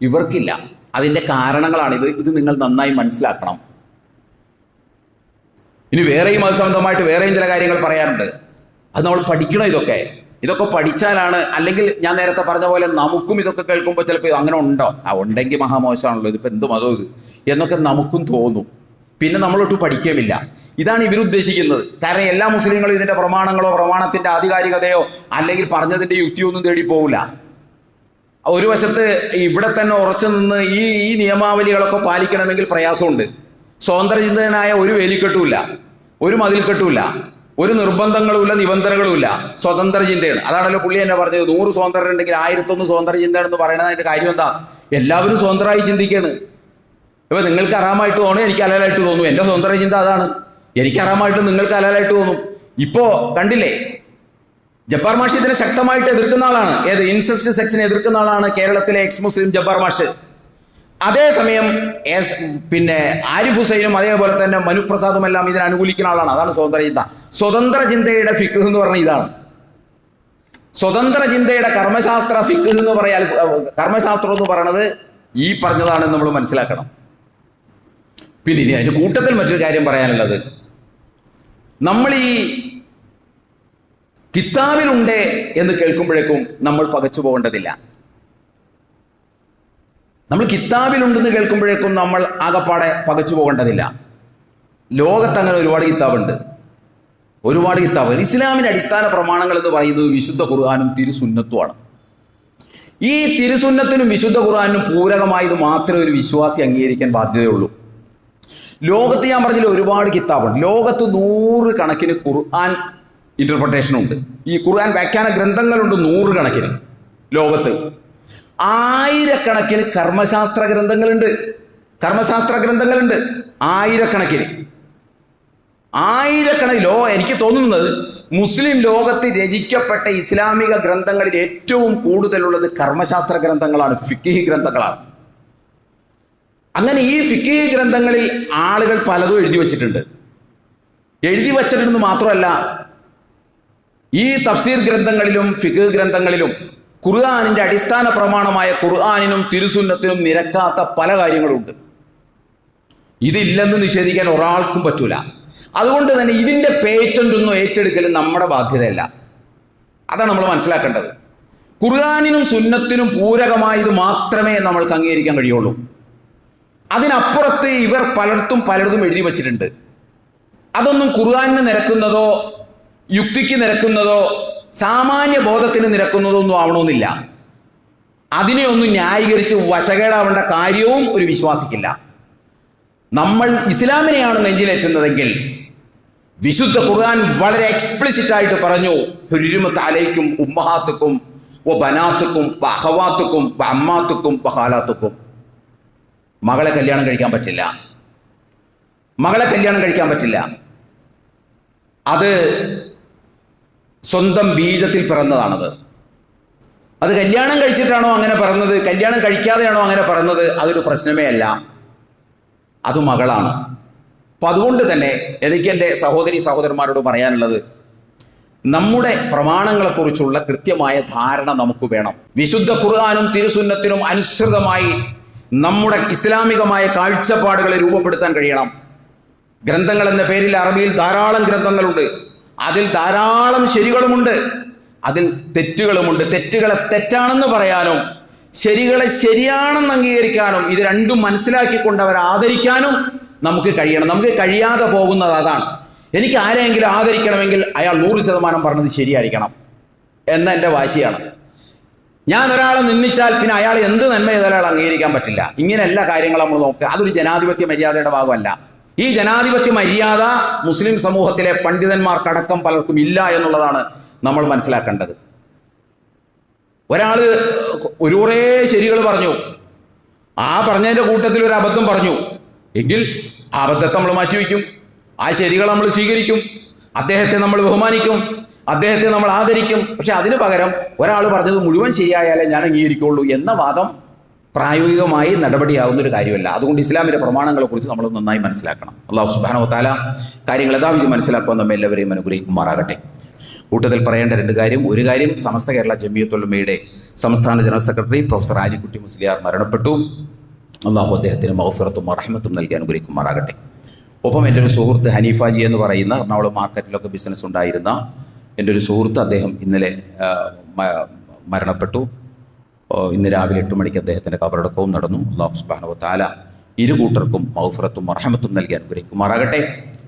ഇവർക്കില്ല. അതിൻ്റെ കാരണങ്ങളാണിത്. ഇത് നിങ്ങൾ നന്നായി മനസ്സിലാക്കണം. ഇനി വേറെയും അത് സംബന്ധമായിട്ട് വേറെയും ചില കാര്യങ്ങൾ പറയാറുണ്ട്. അത് നമ്മൾ പഠിക്കണം. ഇതൊക്കെ പഠിച്ചാലാണ്, അല്ലെങ്കിൽ ഞാൻ നേരത്തെ പറഞ്ഞ പോലെ നമുക്കും ഇതൊക്കെ കേൾക്കുമ്പോൾ ചിലപ്പോൾ അങ്ങനെ ഉണ്ടോ, ഉണ്ടെങ്കിൽ മഹാമോശമാണല്ലോ, ഇതിപ്പോൾ എന്ത് മതം ഇത് എന്നൊക്കെ നമുക്കും തോന്നും. പിന്നെ നമ്മളൊട്ട് പഠിക്കുകയുമില്ല. ഇതാണ് ഇവരുദ്ദേശിക്കുന്നത്. കാരണം എല്ലാ മുസ്ലിങ്ങളും ഇതിൻ്റെ പ്രമാണങ്ങളോ പ്രമാണത്തിൻ്റെ ആധികാരികതയോ അല്ലെങ്കിൽ പറഞ്ഞതിൻ്റെ യുക്തിയോ ഒന്നും തേടി പോകില്ല. ഒരു വശത്ത് ഇവിടെ തന്നെ ഉറച്ചു നിന്ന് ഈ നിയമാവലികളൊക്കെ പാലിക്കണമെങ്കിൽ പ്രയാസമുണ്ട്. സ്വതന്ത്ര ചിന്തകനായ ഒരു വേലിക്കെട്ടുമില്ല, ഒരു മതിൽക്കെട്ടുമില്ല, ഒരു നിർബന്ധങ്ങളുമില്ല, നിബന്ധനകളുമില്ല. സ്വതന്ത്ര ചിന്തയാണ്. അതാണല്ലോ പുള്ളി എന്നെ പറഞ്ഞത്, 100 സ്വതന്ത്രം ഉണ്ടെങ്കിൽ 1001 സ്വതന്ത്ര ചിന്തയാണെന്ന് പറയണത്. അതിൻ്റെ കാര്യം എന്താ? എല്ലാവരും സ്വതന്ത്രമായി ചിന്തിക്കുകയാണ്. ഇപ്പം നിങ്ങൾക്ക് ഹറാമായിട്ട് തോന്നും, എനിക്ക് ഹലാലായിട്ട് തോന്നും. എൻ്റെ സ്വതന്ത്ര ചിന്ത അതാണ്. എനിക്ക് ഹറാമായിട്ട് നിങ്ങൾക്ക് ഹലാലായിട്ട് തോന്നും. ഇപ്പോൾ കണ്ടില്ലേ, ജബ്ബാർ മാഷ് ഇതിനെ ശക്തമായിട്ട് എതിർക്കുന്ന ആളാണ്. ഏത് ഇൻസെസ്റ്റ് സെക്സിനെ എതിർക്കുന്ന ആളാണ് കേരളത്തിലെ എക്സ് മുസ്ലിം ജബ്ബാർ മാഷ്. അതേസമയം പിന്നെ ആരിഫ് ഹുസൈനും അതേപോലെ തന്നെ മനുപ്രസാദും എല്ലാം ഇതിനെ അനുകൂലിക്കുന്ന ആളാണ്. അതാണ് സ്വതന്ത്ര ചിന്ത. സ്വതന്ത്ര ചിന്തയുടെ ഫിഖ് എന്ന് പറഞ്ഞാൽ ഇതാണ്. സ്വതന്ത്ര ചിന്തയുടെ കർമ്മശാസ്ത്ര ഫിഖ് എന്ന് പറയാൽ, കർമ്മശാസ്ത്രം എന്ന് പറയുന്നത് ഈ പറഞ്ഞതാണെന്ന് നമ്മൾ മനസ്സിലാക്കണം. പിന്നെ ഇനി അതിന് കൂട്ടത്തിൽ മറ്റൊരു കാര്യം പറയാനുള്ളത്, നമ്മൾ ഈ കിതാബിലുണ്ട് എന്ന് കേൾക്കുമ്പോഴേക്കും നമ്മൾ പകച്ചു പോകേണ്ടതില്ല. നമ്മൾ കിതാബിലുണ്ടെന്ന് കേൾക്കുമ്പോഴേക്കും നമ്മൾ ആകപ്പാടെ പകച്ചു പോകേണ്ടതില്ല. ലോകത്ത് അങ്ങനെ ഒരുപാട് കിതാബുണ്ട്. ഇസ്ലാമിൻ്റെ അടിസ്ഥാന പ്രമാണങ്ങൾ എന്ന് പറയുന്നത് വിശുദ്ധ ഖുർആനും തിരുസുന്നത്തുമാണ്. ഈ തിരുസുന്നത്തിനും വിശുദ്ധ ഖുർആനും പൂരകമായത് മാത്രമേ ഒരു വിശ്വാസി അംഗീകരിക്കാൻ ബാധ്യതയുള്ളൂ. ലോകത്ത് ഞാൻ പറഞ്ഞില്ല ഒരുപാട് കിതാബുണ്ട്. ലോകത്ത് 100 കണക്കിന് ഖുർആൻ ഇന്റർപ്രിട്ടേഷനുണ്ട്. ഈ ഖുർആൻ വ്യാഖ്യാന ഗ്രന്ഥങ്ങളുണ്ട് 100 കണക്കിന്. ലോകത്ത് 1000 കർമ്മശാസ്ത്ര ഗ്രന്ഥങ്ങളുണ്ട്. ആയിരക്കണക്കിന് എനിക്ക് തോന്നുന്നത് മുസ്ലിം ലോകത്ത് രചിക്കപ്പെട്ട ഇസ്ലാമിക ഗ്രന്ഥങ്ങളിൽ ഏറ്റവും കൂടുതലുള്ളത് കർമ്മശാസ്ത്ര ഗ്രന്ഥങ്ങളാണ്, ഫിഖ്ഹി ഗ്രന്ഥങ്ങളാണ്. അങ്ങനെ ഈ ഫിഖ്ഹി ഗ്രന്ഥങ്ങളിൽ ആളുകൾ പലതും എഴുതി വച്ചിട്ടുണ്ടെന്ന് മാത്രമല്ല, ഈ തഫ്സീർ ഗ്രന്ഥങ്ങളിലും ഫിഖ്ഹ് ഗ്രന്ഥങ്ങളിലും ഖുർആനിന്റെ അടിസ്ഥാന പ്രമാണമായ ഖുർആനിനും തിരുസുന്നത്തിനും നിരക്കാത്ത പല കാര്യങ്ങളുണ്ട്. ഇതില്ലെന്ന് നിഷേധിക്കാൻ ഒരാൾക്കും പറ്റൂല. അതുകൊണ്ട് തന്നെ ഇതിൻ്റെ പേറ്റന്റ് ഒന്നും ഏറ്റെടുക്കലും നമ്മുടെ ബാധ്യതയല്ല. അതാണ് നമ്മൾ മനസ്സിലാക്കേണ്ടത്. ഖുർആനിനും സുന്നത്തിനും പൂരകമായത് മാത്രമേ നമ്മൾക്ക് അംഗീകരിക്കാൻ കഴിയുള്ളൂ. അതിനപ്പുറത്ത് ഇവർ പലതും എഴുതി വച്ചിട്ടുണ്ട്. അതൊന്നും ഖുർആനിന് നിരക്കുന്നതോ യുക്തിക്ക് നിരക്കുന്നതോ സാമാന്യ ബോധത്തിന് നിരക്കുന്നതോ ഒന്നും ആവണമെന്നില്ല. അതിനെ ഒന്നും ന്യായീകരിച്ച് വശകേടാവേണ്ട കാര്യവും ഒരു വിശ്വാസിക്കില്ല. നമ്മൾ ഇസ്ലാമിനെയാണ് നെഞ്ചിലേറ്റുന്നതെങ്കിൽ വിശുദ്ധ ഖുർആൻ വളരെ എക്സ്പ്ലിസിറ്റ് ആയിട്ട് പറഞ്ഞു, ഹുർരിമത്ത് അലൈക്കും ഉമ്മഹാത്തുക്കും വ ബനാത്തുക്കും വ അഖവാത്തുക്കും വ അമ്മാത്തുക്കും വ ഖാലാത്തുക്കും. മകളെ കല്യാണം കഴിക്കാൻ പറ്റില്ല. അത് സ്വന്തം ബീജത്തിൽ പിറന്നതാണത്. അത് കല്യാണം കഴിച്ചിട്ടാണോ അങ്ങനെ പറഞ്ഞത്, കല്യാണം കഴിക്കാതെയാണോ അങ്ങനെ പറഞ്ഞത്, അതൊരു പ്രശ്നമേ അല്ല. അത് മകളാണ്. അപ്പം അതുകൊണ്ട് തന്നെ എനിക്ക് എൻ്റെ സഹോദരന്മാരോട് പറയാനുള്ളത്, നമ്മുടെ പ്രമാണങ്ങളെക്കുറിച്ചുള്ള കൃത്യമായ ധാരണ നമുക്ക് വേണം. വിശുദ്ധ ഖുർആനും തിരുസുന്നത്തിനും അനുസൃതമായി നമ്മുടെ ഇസ്ലാമികമായ കാഴ്ചപ്പാടുകളെ രൂപപ്പെടുത്താൻ കഴിയണം. ഗ്രന്ഥങ്ങൾ എന്ന പേരിൽ അറബിയിൽ ധാരാളം ഗ്രന്ഥങ്ങളുണ്ട്. അതിൽ ധാരാളം ശരികളുമുണ്ട്, അതിൽ തെറ്റുകളുമുണ്ട്. തെറ്റുകളെ തെറ്റാണെന്ന് പറയാനും ശരികളെ ശരിയാണെന്ന് അംഗീകരിക്കാനും ഇത് രണ്ടും മനസ്സിലാക്കിക്കൊണ്ട് അവരെ ആദരിക്കാനും നമുക്ക് കഴിയണം. നമുക്ക് കഴിയാതെ പോകുന്നത് അതാണ്. എനിക്ക് ആരെയെങ്കിലും ആദരിക്കണമെങ്കിൽ അയാൾ 100% പറഞ്ഞത് ശരിയായിരിക്കണം എന്ന എൻ്റെ വാശിയാണ്. ഞാൻ ഒരാളെ നിന്ദിച്ചാൽ പിന്നെ അയാൾ എന്ത് നന്മ ചെയ്താൽ അയാൾ അംഗീകരിക്കാൻ പറ്റില്ല. ഇങ്ങനെ എല്ലാ കാര്യങ്ങളും നമ്മൾ നോക്കുക. അതൊരു ജനാധിപത്യ മര്യാദയുടെ ഭാഗമല്ല. ഈ ജനാധിപത്യ മര്യാദ മുസ്ലിം സമൂഹത്തിലെ പണ്ഡിതന്മാർക്കടക്കം പലർക്കും ഇല്ല എന്നുള്ളതാണ് നമ്മൾ മനസ്സിലാക്കേണ്ടത്. ഒരാൾ കുറേ ശരികൾ പറഞ്ഞു, ആ പറഞ്ഞതിൻ്റെ കൂട്ടത്തിൽ ഒരു അബദ്ധം പറഞ്ഞു എങ്കിൽ ആ അബദ്ധത്തെ നമ്മൾ മാറ്റിവെക്കും, ആ ശരികൾ നമ്മൾ സ്വീകരിക്കും, അദ്ദേഹത്തെ നമ്മൾ ബഹുമാനിക്കും, അദ്ദേഹത്തെ നമ്മൾ ആദരിക്കും. പക്ഷെ അതിന് പകരം ഒരാൾ പറഞ്ഞത് മുഴുവൻ ശരിയായാലേ ഞാൻ അംഗീകരിക്കുള്ളൂ എന്ന വാദം പ്രായോഗികമായി നടപടിയാവുന്ന ഒരു കാര്യമല്ല. അതുകൊണ്ട് ഇസ്ലാമിൻ്റെ പ്രമാണങ്ങളെക്കുറിച്ച് നമ്മൾ നന്നായി മനസ്സിലാക്കണം. അല്ലാഹു സുബ്ഹാനഹു വ തആല കാര്യങ്ങൾ യഥാവിധി മനസ്സിലാക്കുവാൻ നമ്മെ എല്ലാവരെയും അനുഗ്രഹിക്കുമാറാകട്ടെ. കൂട്ടത്തിൽ പറയേണ്ട ഒരു കാര്യം, സമസ്ത കേരള ജമിയത്തുൽ ഉലമയുടെ സംസ്ഥാന general secretary professor Alikutty Musliyar മരണപ്പെട്ടു. അള്ളാഹു അദ്ദേഹത്തിന് മഗ്ഫിറത്തും റഹ്മത്തും നൽകി അനുഗ്രഹിക്കുമാറാകട്ടെ. ഒപ്പം എൻ്റെ ഒരു സുഹൃത്ത് ഹനീഫാജി എന്ന് പറയുന്ന എറണാകുളം മാർക്കറ്റിലൊക്കെ ബിസിനസ് ഉണ്ടായിരുന്ന എൻ്റെ ഒരു സുഹൃത്ത്, അദ്ദേഹം ഇന്നലെ മരണപ്പെട്ടു. ഇന്ന് രാവിലെ 8 മണിക്ക് അദ്ദേഹത്തിൻ്റെ ഖബറടക്കവും നടന്നു. അല്ലാഹു സുബ്ഹാനഹു വ തആല ഇരു കൂട്ടർക്കും മഗ്ഫിറത്തും റഹ്മത്തും നൽകി അനുഗ്രഹിക്കുമാറാകട്ടെ.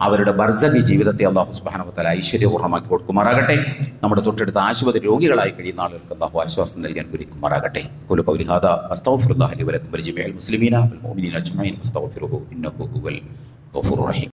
അവരുടെ ബർസഖി ജീവിതത്തെ അല്ലാഹു സുബ്ഹാനഹു വ തആല ഐശ്വര്യപൂർണ്ണമാക്കി കൊടുക്കുമാറാകട്ടെ. നമ്മുടെ തൊട്ടടുത്ത ആശുപത്രി രോഗികളായി കഴിയുന്ന ആളുകൾക്ക് അല്ലാഹു ആശ്വാസം നൽകി അനുഗ്രഹിക്കുമാറാകട്ടെ. ഖുലു ഖൗലി ഹാദാ അസ്തഗ്ഫിറുല്ലാഹ ലി വലക്കും വലിജമീഇൽ മുസ്ലിമീന വൽ മുഅ്മിനീന അജ്മഈൻ ഫസ്തഗ്ഫിറുഹു ഇന്നഹു ഹുവൽ ഗഫൂറുർ റഹീം.